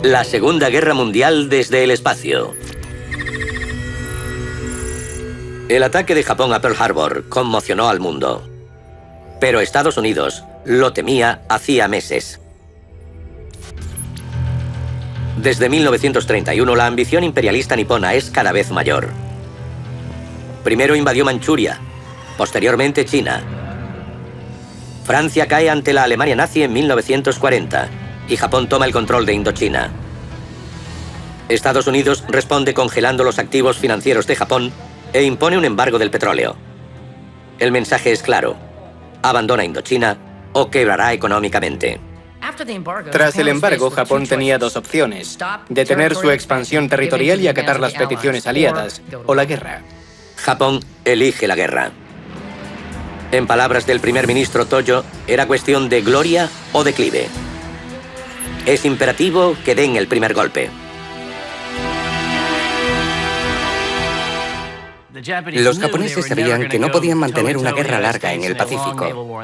La Segunda Guerra Mundial desde el espacio. El ataque de Japón a Pearl Harbor conmocionó al mundo. Pero Estados Unidos lo temía hacía meses. Desde 1931, la ambición imperialista nipona es cada vez mayor. Primero invadió Manchuria, posteriormente China. Francia cae ante la Alemania nazi en 1940 y Japón toma el control de Indochina. Estados Unidos responde congelando los activos financieros de Japón e impone un embargo del petróleo. El mensaje es claro: abandona Indochina o quebrará económicamente. Tras el embargo, Japón tenía dos opciones: detener su expansión territorial y acatar las peticiones aliadas, o la guerra. Japón elige la guerra. En palabras del primer ministro Tojo, era cuestión de gloria o declive. Es imperativo que den el primer golpe. Los japoneses sabían que no podían mantener una guerra larga en el Pacífico.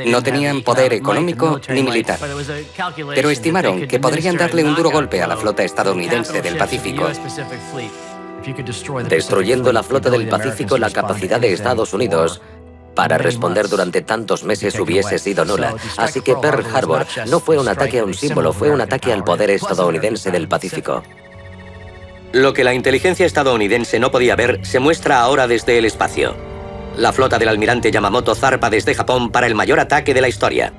No tenían poder económico ni militar, pero estimaron que podrían darle un duro golpe a la flota estadounidense del Pacífico. Destruyendo la flota del Pacífico, la capacidad de Estados Unidos para responder durante tantos meses hubiese sido nula. Así que Pearl Harbor no fue un ataque a un símbolo, fue un ataque al poder estadounidense del Pacífico. Lo que la inteligencia estadounidense no podía ver se muestra ahora desde el espacio. La flota del almirante Yamamoto zarpa desde Japón para el mayor ataque de la historia.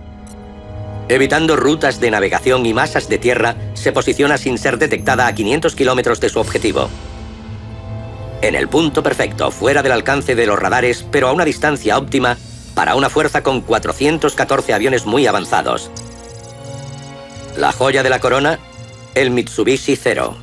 Evitando rutas de navegación y masas de tierra, se posiciona sin ser detectada a 500 kilómetros de su objetivo. En el punto perfecto, fuera del alcance de los radares, pero a una distancia óptima para una fuerza con 414 aviones muy avanzados. La joya de la corona, el Mitsubishi Zero.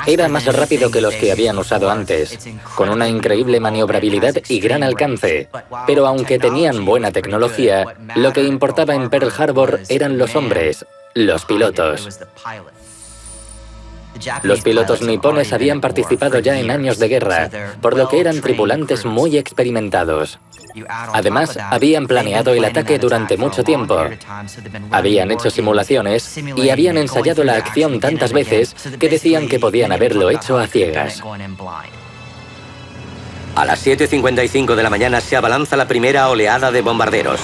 Era más rápido que los que habían usado antes, con una increíble maniobrabilidad y gran alcance. Pero aunque tenían buena tecnología, lo que importaba en Pearl Harbor eran los hombres, los pilotos. Los pilotos nipones habían participado ya en años de guerra, por lo que eran tripulantes muy experimentados. Además, habían planeado el ataque durante mucho tiempo. Habían hecho simulaciones y habían ensayado la acción tantas veces que decían que podían haberlo hecho a ciegas. A las 7:55 de la mañana se abalanza la primera oleada de bombarderos.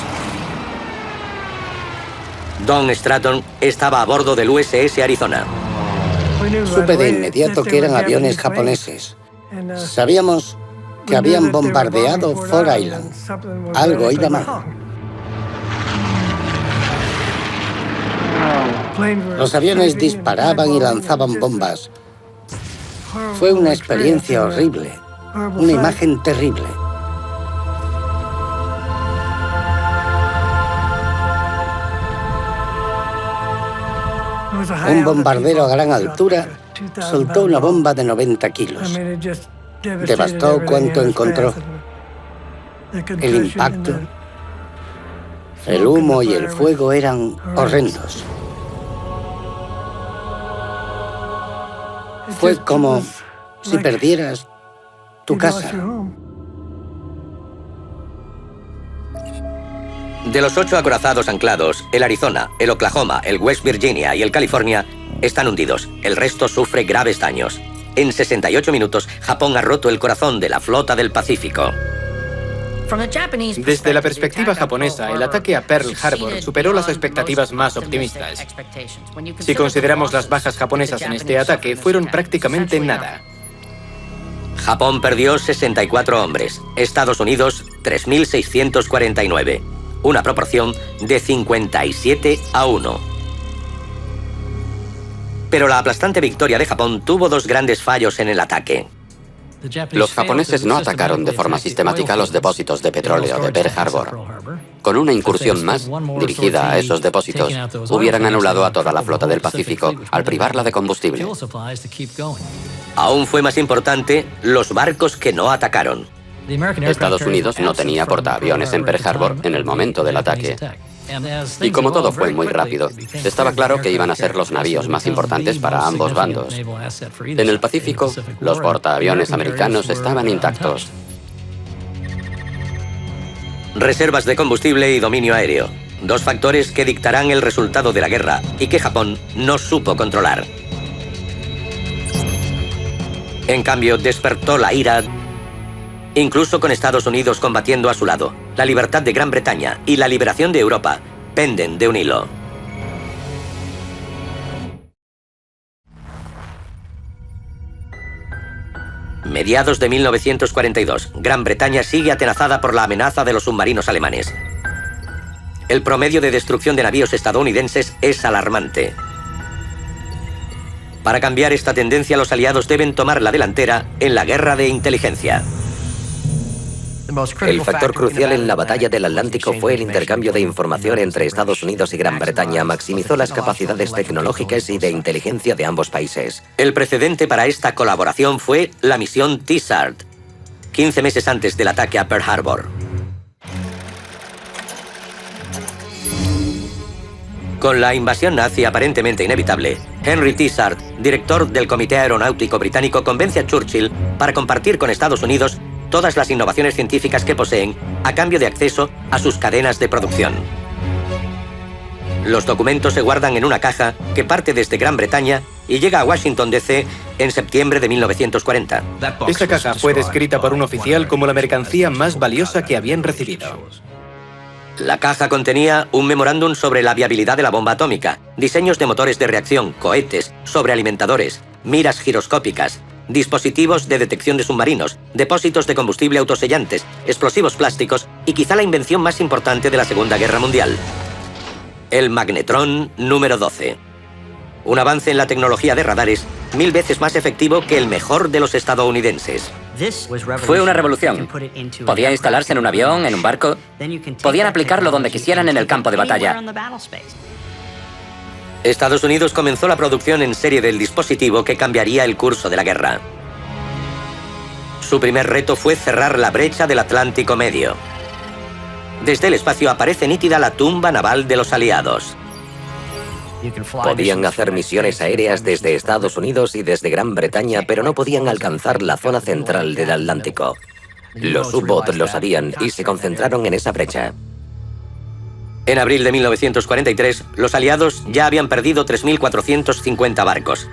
Don Stratton estaba a bordo del USS Arizona. Supe de inmediato que eran aviones japoneses. Sabíamos que habían bombardeado Ford Island. Algo iba mal. Los aviones disparaban y lanzaban bombas. Fue una experiencia horrible, una imagen terrible. Un bombardero a gran altura soltó una bomba de 90 kilos. Devastó cuanto encontró. El impacto, el humo y el fuego eran horrendos. Fue como si perdieras tu casa. De los 8 acorazados anclados, el Arizona, el Oklahoma, el West Virginia y el California están hundidos. El resto sufre graves daños. En 68 minutos, Japón ha roto el corazón de la flota del Pacífico. Desde la perspectiva japonesa, el ataque a Pearl Harbor superó las expectativas más optimistas. Si consideramos las bajas japonesas en este ataque, fueron prácticamente nada. Japón perdió 64 hombres, Estados Unidos 3.649, una proporción de 57-1. Pero la aplastante victoria de Japón tuvo 2 grandes fallos en el ataque. Los japoneses no atacaron de forma sistemática los depósitos de petróleo de Pearl Harbor. Con una incursión más, dirigida a esos depósitos, hubieran anulado a toda la flota del Pacífico al privarla de combustible. Aún fue más importante los barcos que no atacaron. Estados Unidos no tenía portaaviones en Pearl Harbor en el momento del ataque. Y como todo fue muy rápido, estaba claro que iban a ser los navíos más importantes para ambos bandos. En el Pacífico, los portaaviones americanos estaban intactos. Reservas de combustible y dominio aéreo, 2 factores que dictarán el resultado de la guerra y que Japón no supo controlar. En cambio, despertó la ira, incluso con Estados Unidos combatiendo a su lado. La libertad de Gran Bretaña y la liberación de Europa penden de un hilo. Mediados de 1942, Gran Bretaña sigue atenazada por la amenaza de los submarinos alemanes. El promedio de destrucción de navíos estadounidenses es alarmante. Para cambiar esta tendencia, los aliados deben tomar la delantera en la guerra de inteligencia. El factor crucial en la batalla del Atlántico fue el intercambio de información entre Estados Unidos y Gran Bretaña. Maximizó las capacidades tecnológicas y de inteligencia de ambos países. El precedente para esta colaboración fue la misión T-SART, 15 meses antes del ataque a Pearl Harbor. Con la invasión nazi aparentemente inevitable, Henry T-SART, director del Comité Aeronáutico Británico, convence a Churchill para compartir con Estados Unidos todas las innovaciones científicas que poseen a cambio de acceso a sus cadenas de producción. Los documentos se guardan en una caja que parte desde Gran Bretaña y llega a Washington, D.C. en septiembre de 1940. Esta caja fue descrita por un oficial como la mercancía más valiosa que habían recibido. La caja contenía un memorándum sobre la viabilidad de la bomba atómica, diseños de motores de reacción, cohetes, sobrealimentadores, miras giroscópicas, dispositivos de detección de submarinos, depósitos de combustible autosellantes, explosivos plásticos y quizá la invención más importante de la Segunda Guerra Mundial: el magnetrón número 12. Un avance en la tecnología de radares 1000 veces más efectivo que el mejor de los estadounidenses. Fue una revolución. Podía instalarse en un avión, en un barco. Podían aplicarlo donde quisieran en el campo de batalla. Estados Unidos comenzó la producción en serie del dispositivo que cambiaría el curso de la guerra. Su primer reto fue cerrar la brecha del Atlántico Medio. Desde el espacio aparece nítida la tumba naval de los aliados. Podían hacer misiones aéreas desde Estados Unidos y desde Gran Bretaña, pero no podían alcanzar la zona central del Atlántico. Los U-Boot lo sabían y se concentraron en esa brecha. En abril de 1943, los aliados ya habían perdido 3.450 barcos.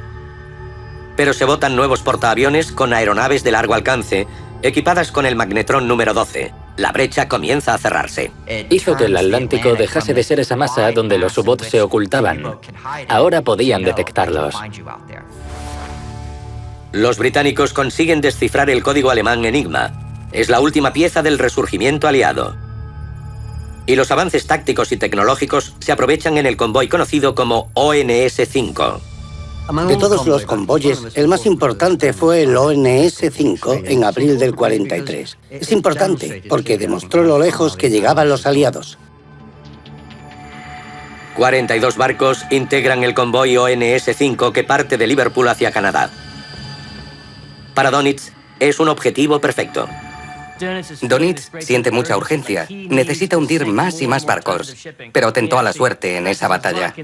Pero se botan nuevos portaaviones con aeronaves de largo alcance, equipadas con el magnetrón número 12. La brecha comienza a cerrarse. Hizo que el Atlántico dejase de ser esa masa donde los U-boats se ocultaban. Ahora podían detectarlos. Los británicos consiguen descifrar el código alemán Enigma. Es la última pieza del resurgimiento aliado. Y los avances tácticos y tecnológicos se aprovechan en el convoy conocido como ONS-5. De todos los convoyes, el más importante fue el ONS-5 en abril del 43. Es importante porque demostró lo lejos que llegaban los aliados. 42 barcos integran el convoy ONS-5 que parte de Liverpool hacia Canadá. Para Dönitz es un objetivo perfecto. Dönitz siente mucha urgencia. Necesita hundir más y más barcos. Pero tentó a la suerte en esa batalla.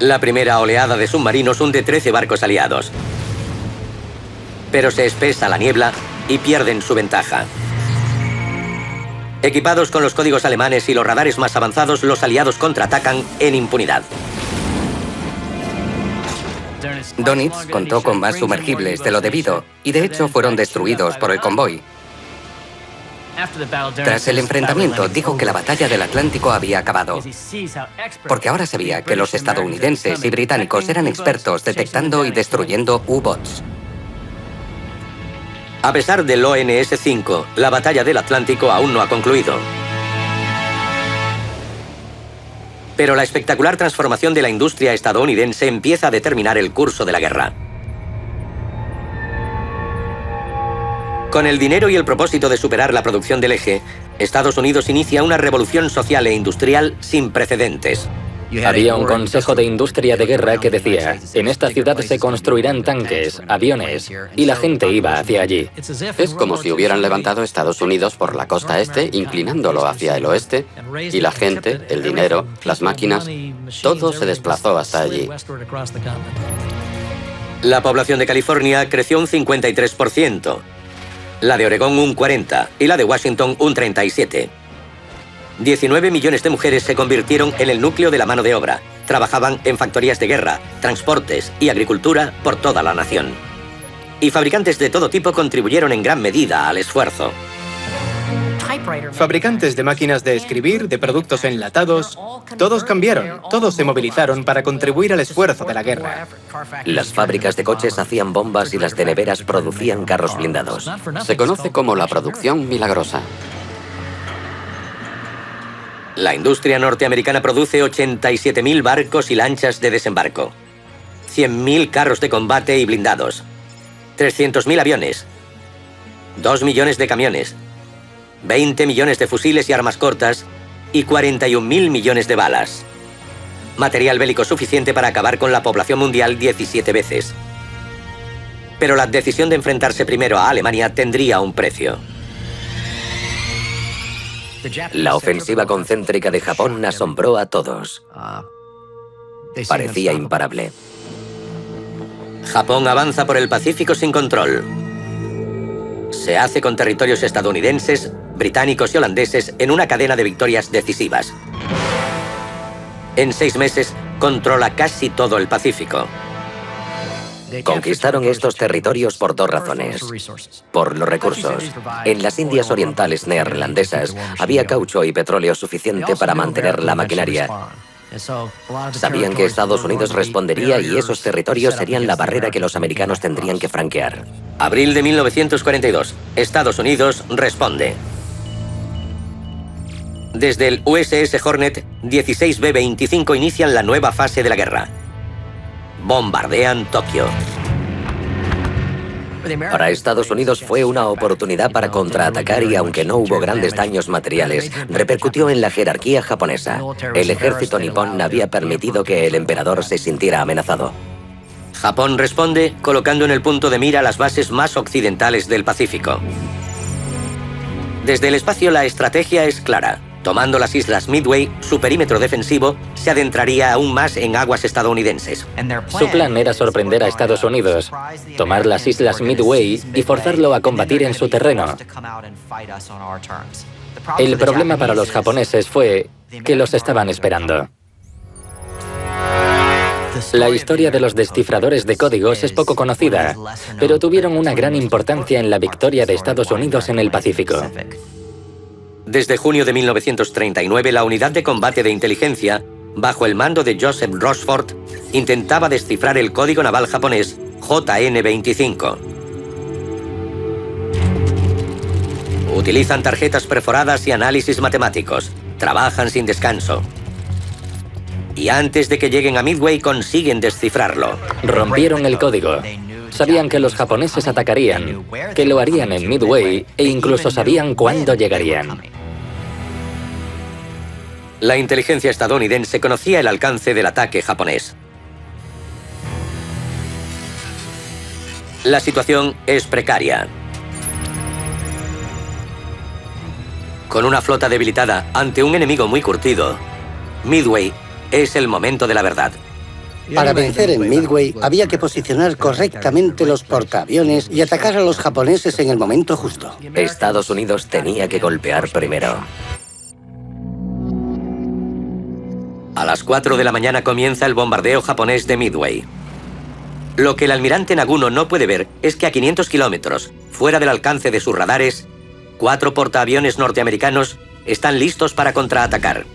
La primera oleada de submarinos hunde 13 barcos aliados. Pero se espesa la niebla y pierden su ventaja. Equipados con los códigos alemanes y los radares más avanzados, los aliados contraatacan en impunidad. Dönitz contó con más sumergibles de lo debido y de hecho fueron destruidos por el convoy. Tras el enfrentamiento, dijo que la batalla del Atlántico había acabado, porque ahora sabía que los estadounidenses y británicos eran expertos detectando y destruyendo U-boats. A pesar del ONS-5, la batalla del Atlántico aún no ha concluido. Pero la espectacular transformación de la industria estadounidense empieza a determinar el curso de la guerra. Con el dinero y el propósito de superar la producción del eje, Estados Unidos inicia una revolución social e industrial sin precedentes. Había un consejo de industria de guerra que decía, en esta ciudad se construirán tanques, aviones, y la gente iba hacia allí. Es como si hubieran levantado Estados Unidos por la costa este, inclinándolo hacia el oeste, y la gente, el dinero, las máquinas, todo se desplazó hasta allí. La población de California creció un 53%, la de Oregón un 40% y la de Washington un 37%. 19 millones de mujeres se convirtieron en el núcleo de la mano de obra. Trabajaban en factorías de guerra, transportes y agricultura por toda la nación. Y fabricantes de todo tipo contribuyeron en gran medida al esfuerzo. Fabricantes de máquinas de escribir, de productos enlatados, todos cambiaron, todos se movilizaron para contribuir al esfuerzo de la guerra. Las fábricas de coches hacían bombas y las de neveras producían carros blindados. Se conoce como la producción milagrosa. La industria norteamericana produce 87.000 barcos y lanchas de desembarco, 100.000 carros de combate y blindados, 300.000 aviones, 2 millones de camiones, 20 millones de fusiles y armas cortas y 41.000 millones de balas. Material bélico suficiente para acabar con la población mundial 17 veces. Pero la decisión de enfrentarse primero a Alemania tendría un precio. La ofensiva concéntrica de Japón asombró a todos. Parecía imparable. Japón avanza por el Pacífico sin control. Se hace con territorios estadounidenses, británicos y holandeses en una cadena de victorias decisivas. En 6 meses, controla casi todo el Pacífico. Conquistaron estos territorios por 2 razones. Por los recursos. En las Indias Orientales neerlandesas había caucho y petróleo suficiente para mantener la maquinaria. Sabían que Estados Unidos respondería y esos territorios serían la barrera que los americanos tendrían que franquear. Abril de 1942. Estados Unidos responde. Desde el USS Hornet, 16 B-25 inician la nueva fase de la guerra. Bombardean Tokio. Para Estados Unidos fue una oportunidad para contraatacar y aunque no hubo grandes daños materiales, repercutió en la jerarquía japonesa. El ejército nipón había permitido que el emperador se sintiera amenazado. Japón responde colocando en el punto de mira las bases más occidentales del Pacífico. Desde el espacio la estrategia es clara. Tomando las islas Midway, su perímetro defensivo se adentraría aún más en aguas estadounidenses. Su plan era sorprender a Estados Unidos, tomar las islas Midway y forzarlo a combatir en su terreno. El problema para los japoneses fue que los estaban esperando. La historia de los descifradores de códigos es poco conocida, pero tuvieron una gran importancia en la victoria de Estados Unidos en el Pacífico. Desde junio de 1939, la unidad de combate de inteligencia, bajo el mando de Joseph Rochefort, intentaba descifrar el código naval japonés JN-25. Utilizan tarjetas perforadas y análisis matemáticos. Trabajan sin descanso. Y antes de que lleguen a Midway consiguen descifrarlo. Rompieron el código. Sabían que los japoneses atacarían, que lo harían en Midway e incluso sabían cuándo llegarían. La inteligencia estadounidense conocía el alcance del ataque japonés. La situación es precaria. Con una flota debilitada ante un enemigo muy curtido, Midway es el momento de la verdad. Para vencer en Midway había que posicionar correctamente los portaaviones y atacar a los japoneses en el momento justo. Estados Unidos tenía que golpear primero. A las 4 de la mañana comienza el bombardeo japonés de Midway. Lo que el almirante Naguno no puede ver es que a 500 kilómetros, fuera del alcance de sus radares, 4 portaaviones norteamericanos están listos para contraatacar.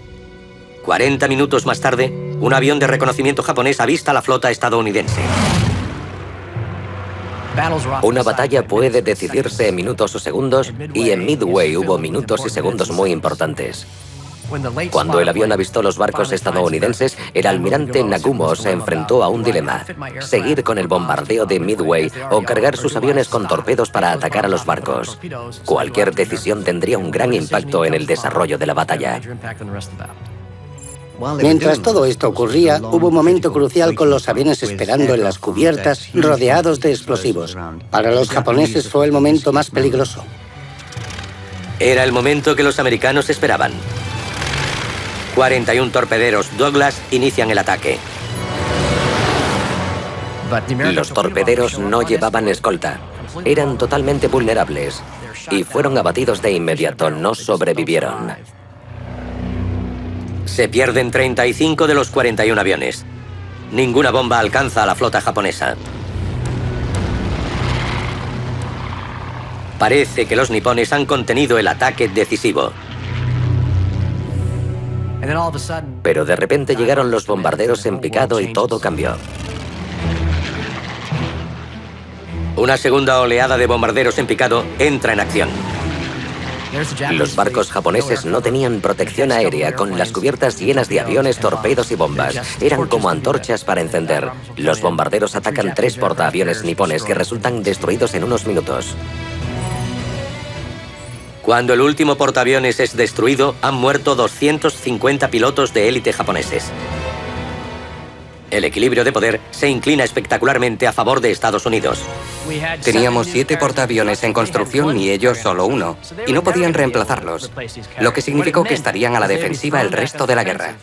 40 minutos más tarde, un avión de reconocimiento japonés avista la flota estadounidense. Una batalla puede decidirse en minutos o segundos, y en Midway hubo minutos y segundos muy importantes. Cuando el avión avistó los barcos estadounidenses, el almirante Nagumo se enfrentó a un dilema: seguir con el bombardeo de Midway o cargar sus aviones con torpedos para atacar a los barcos. Cualquier decisión tendría un gran impacto en el desarrollo de la batalla. Mientras todo esto ocurría, hubo un momento crucial con los aviones esperando en las cubiertas, rodeados de explosivos. Para los japoneses fue el momento más peligroso. Era el momento que los americanos esperaban. 41 torpederos Douglas inician el ataque. Los torpederos no llevaban escolta. Eran totalmente vulnerables y fueron abatidos de inmediato, no sobrevivieron. Se pierden 35 de los 41 aviones. Ninguna bomba alcanza a la flota japonesa. Parece que los nipones han contenido el ataque decisivo. Pero de repente llegaron los bombarderos en picado y todo cambió. Una segunda oleada de bombarderos en picado entra en acción. Los barcos japoneses no tenían protección aérea, con las cubiertas llenas de aviones, torpedos y bombas. Eran como antorchas para encender. Los bombarderos atacan 3 portaaviones nipones que resultan destruidos en unos minutos. Cuando el último portaaviones es destruido, han muerto 250 pilotos de élite japoneses. El equilibrio de poder se inclina espectacularmente a favor de Estados Unidos. Teníamos 7 portaaviones en construcción y ellos solo 1, y no podían reemplazarlos, lo que significó que estarían a la defensiva el resto de la guerra.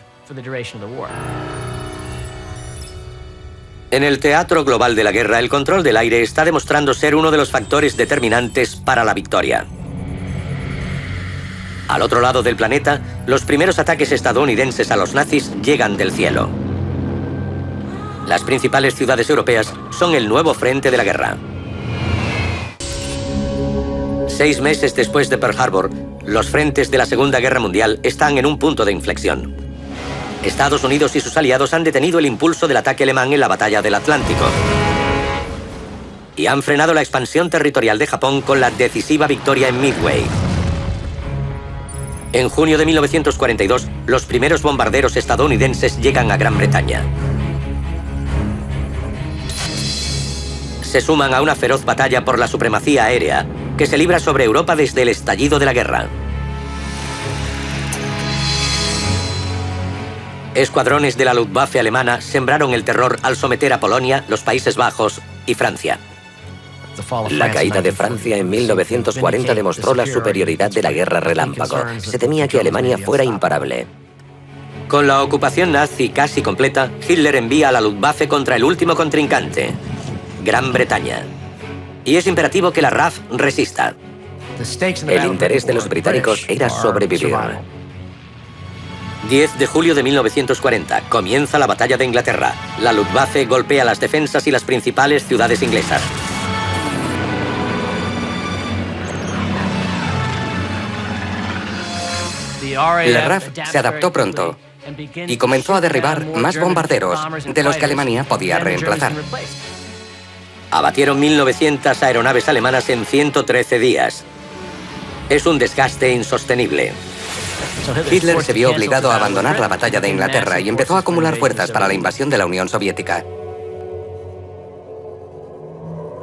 En el teatro global de la guerra, el control del aire está demostrando ser uno de los factores determinantes para la victoria. Al otro lado del planeta, los primeros ataques estadounidenses a los nazis llegan del cielo. Las principales ciudades europeas son el nuevo frente de la guerra. 6 meses después de Pearl Harbor, los frentes de la Segunda Guerra Mundial están en un punto de inflexión. Estados Unidos y sus aliados han detenido el impulso del ataque alemán en la batalla del Atlántico. Y han frenado la expansión territorial de Japón con la decisiva victoria en Midway. En junio de 1942, los primeros bombarderos estadounidenses llegan a Gran Bretaña. Se suman a una feroz batalla por la supremacía aérea que se libra sobre Europa desde el estallido de la guerra. Escuadrones de la Luftwaffe alemana sembraron el terror al someter a Polonia, los Países Bajos y Francia. La caída de Francia en 1940 demostró la superioridad de la guerra relámpago. Se temía que Alemania fuera imparable. Con la ocupación nazi casi completa, Hitler envía a la Luftwaffe contra el último contrincante, Gran Bretaña. Y es imperativo que la RAF resista. El interés de los británicos era sobrevivir. 10 de julio de 1940, comienza la batalla de Inglaterra. La Luftwaffe golpea las defensas y las principales ciudades inglesas. La RAF se adaptó pronto y comenzó a derribar más bombarderos de los que Alemania podía reemplazar. Abatieron 1.900 aeronaves alemanas en 113 días. Es un desgaste insostenible. Hitler se vio obligado a abandonar la batalla de Inglaterra y empezó a acumular fuerzas para la invasión de la Unión Soviética.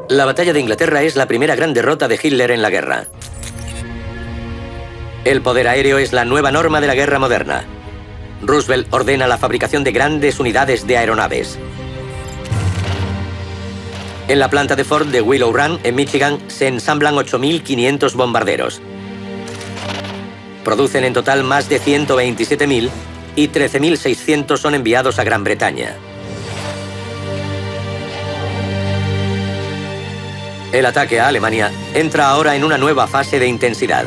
La batalla de Inglaterra es la primera gran derrota de Hitler en la guerra. El poder aéreo es la nueva norma de la guerra moderna. Roosevelt ordena la fabricación de grandes unidades de aeronaves. En la planta de Ford de Willow Run, en Michigan, se ensamblan 8.500 bombarderos. Producen en total más de 127.000 y 13.600 son enviados a Gran Bretaña. El ataque a Alemania entra ahora en una nueva fase de intensidad.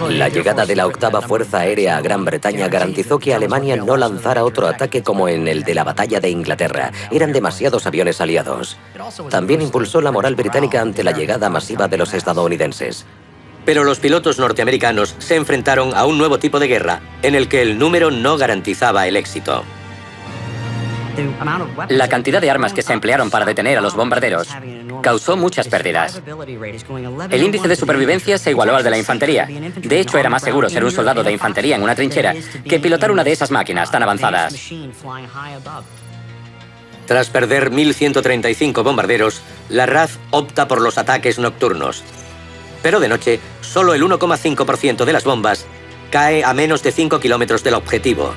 La llegada de la octava Fuerza Aérea a Gran Bretaña garantizó que Alemania no lanzara otro ataque como en el de la batalla de Inglaterra. Eran demasiados aviones aliados. También impulsó la moral británica ante la llegada masiva de los estadounidenses. Pero los pilotos norteamericanos se enfrentaron a un nuevo tipo de guerra en el que el número no garantizaba el éxito. La cantidad de armas que se emplearon para detener a los bombarderos causó muchas pérdidas. El índice de supervivencia se igualó al de la infantería. De hecho, era más seguro ser un soldado de infantería en una trinchera que pilotar una de esas máquinas tan avanzadas. Tras perder 1.135 bombarderos, la RAF opta por los ataques nocturnos. Pero de noche, solo el 1,5% de las bombas cae a menos de 5 kilómetros del objetivo.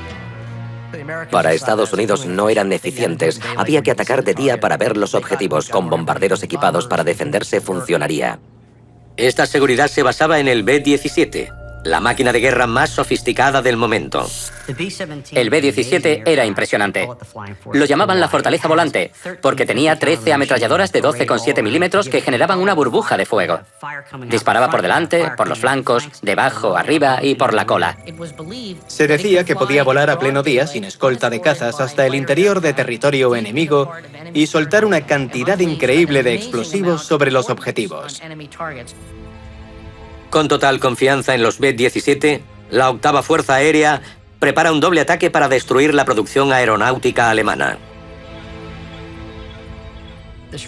Para Estados Unidos no eran eficientes. Había que atacar de día para ver los objetivos. Con bombarderos equipados para defenderse funcionaría. Esta seguridad se basaba en el B-17, la máquina de guerra más sofisticada del momento. El B-17 era impresionante. Lo llamaban la fortaleza volante, porque tenía 13 ametralladoras de 12,7 milímetros que generaban una burbuja de fuego. Disparaba por delante, por los flancos, debajo, arriba y por la cola. Se decía que podía volar a pleno día sin escolta de cazas hasta el interior de territorio enemigo y soltar una cantidad increíble de explosivos sobre los objetivos. Con total confianza en los B-17, la octava Fuerza Aérea prepara un doble ataque para destruir la producción aeronáutica alemana.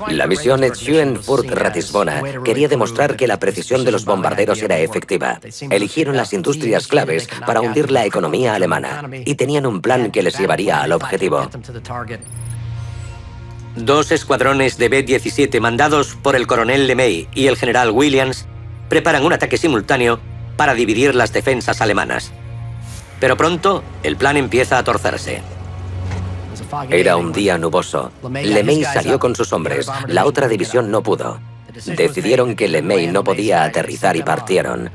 La misión Schüen-Furt-Ratisbona quería demostrar que la precisión de los bombarderos era efectiva. Eligieron las industrias claves para hundir la economía alemana y tenían un plan que les llevaría al objetivo. 2 escuadrones de B-17 mandados por el coronel LeMay y el general Williams preparan un ataque simultáneo para dividir las defensas alemanas. Pero pronto, el plan empieza a torcerse. Era un día nuboso. LeMay salió con sus hombres. La otra división no pudo. Decidieron que LeMay no podía aterrizar y partieron.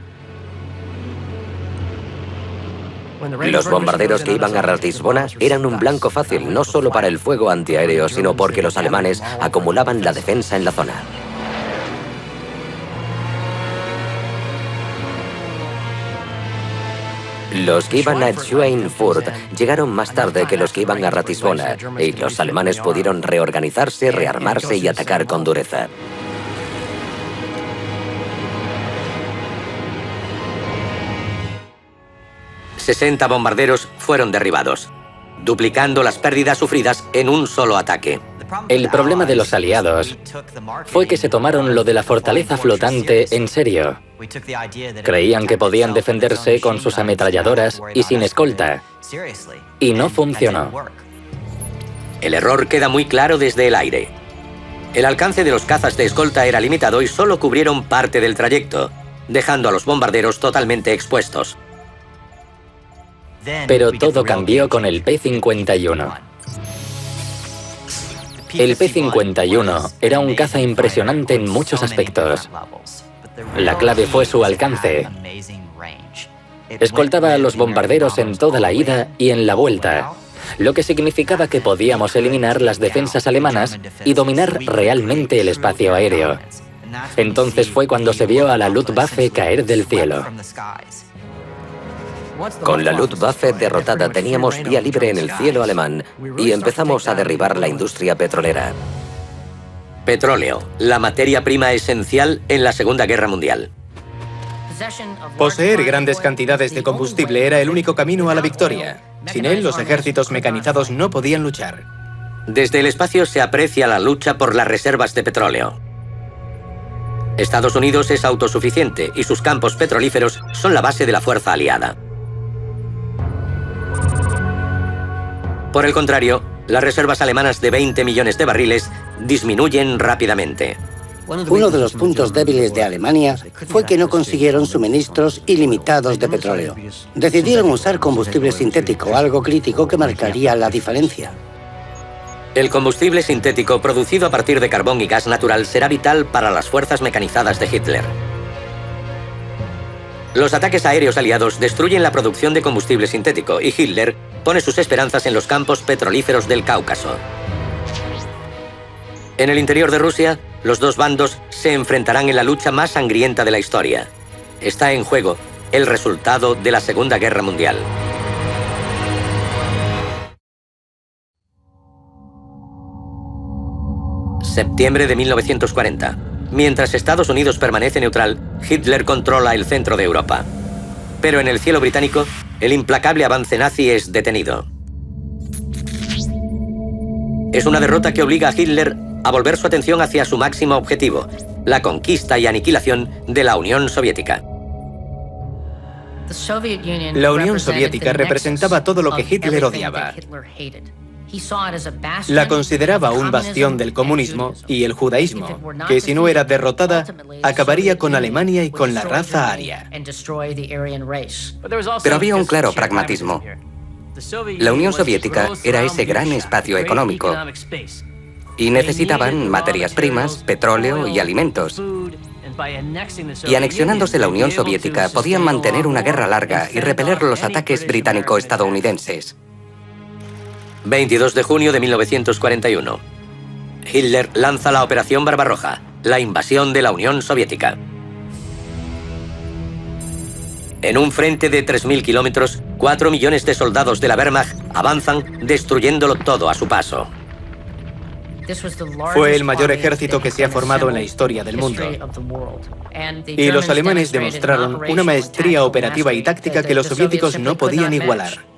Los bombarderos que iban a Ratisbona eran un blanco fácil, no solo para el fuego antiaéreo, sino porque los alemanes acumulaban la defensa en la zona. Los que iban a Schweinfurt llegaron más tarde que los que iban a Ratisbona, y los alemanes pudieron reorganizarse, rearmarse y atacar con dureza. ...60 bombarderos fueron derribados, duplicando las pérdidas sufridas en un solo ataque. El problema de los aliados fue que se tomaron lo de la fortaleza flotante en serio. Creían que podían defenderse con sus ametralladoras y sin escolta. Y no funcionó. El error queda muy claro desde el aire. El alcance de los cazas de escolta era limitado y solo cubrieron parte del trayecto, dejando a los bombarderos totalmente expuestos. Pero todo cambió con el P-51. El P-51 era un caza impresionante en muchos aspectos. La clave fue su alcance. Escoltaba a los bombarderos en toda la ida y en la vuelta, lo que significaba que podíamos eliminar las defensas alemanas y dominar realmente el espacio aéreo. Entonces fue cuando se vio a la Luftwaffe caer del cielo. Con la Luftwaffe derrotada teníamos vía libre en el cielo alemán y empezamos a derribar la industria petrolera. Petróleo, la materia prima esencial en la Segunda Guerra Mundial. Poseer grandes cantidades de combustible era el único camino a la victoria. Sin él, los ejércitos mecanizados no podían luchar. Desde el espacio se aprecia la lucha por las reservas de petróleo. Estados Unidos es autosuficiente y sus campos petrolíferos son la base de la fuerza aliada. Por el contrario, las reservas alemanas de 20 millones de barriles disminuyen rápidamente. Uno de los puntos débiles de Alemania fue que no consiguieron suministros ilimitados de petróleo. Decidieron usar combustible sintético, algo crítico que marcaría la diferencia. El combustible sintético producido a partir de carbón y gas natural será vital para las fuerzas mecanizadas de Hitler. Los ataques aéreos aliados destruyen la producción de combustible sintético y Hitler pone sus esperanzas en los campos petrolíferos del Cáucaso. En el interior de Rusia, los dos bandos se enfrentarán en la lucha más sangrienta de la historia. Está en juego el resultado de la Segunda Guerra Mundial. Septiembre de 1940. Mientras Estados Unidos permanece neutral, Hitler controla el centro de Europa. Pero en el cielo británico, el implacable avance nazi es detenido. Es una derrota que obliga a Hitler a volver su atención hacia su máximo objetivo, la conquista y aniquilación de la Unión Soviética. La Unión Soviética representaba todo lo que Hitler odiaba. La consideraba un bastión del comunismo y el judaísmo, que si no era derrotada, acabaría con Alemania y con la raza aria. Pero había un claro pragmatismo. La Unión Soviética era ese gran espacio económico y necesitaban materias primas, petróleo y alimentos. Y anexionándose la Unión Soviética podían mantener una guerra larga y repeler los ataques británico-estadounidenses. 22 de junio de 1941. Hitler lanza la Operación Barbarroja, la invasión de la Unión Soviética. En un frente de 3.000 kilómetros, 4 millones de soldados de la Wehrmacht avanzan destruyéndolo todo a su paso. Fue el mayor ejército que se ha formado en la historia del mundo. Y los alemanes demostraron una maestría operativa y táctica que los soviéticos no podían igualar.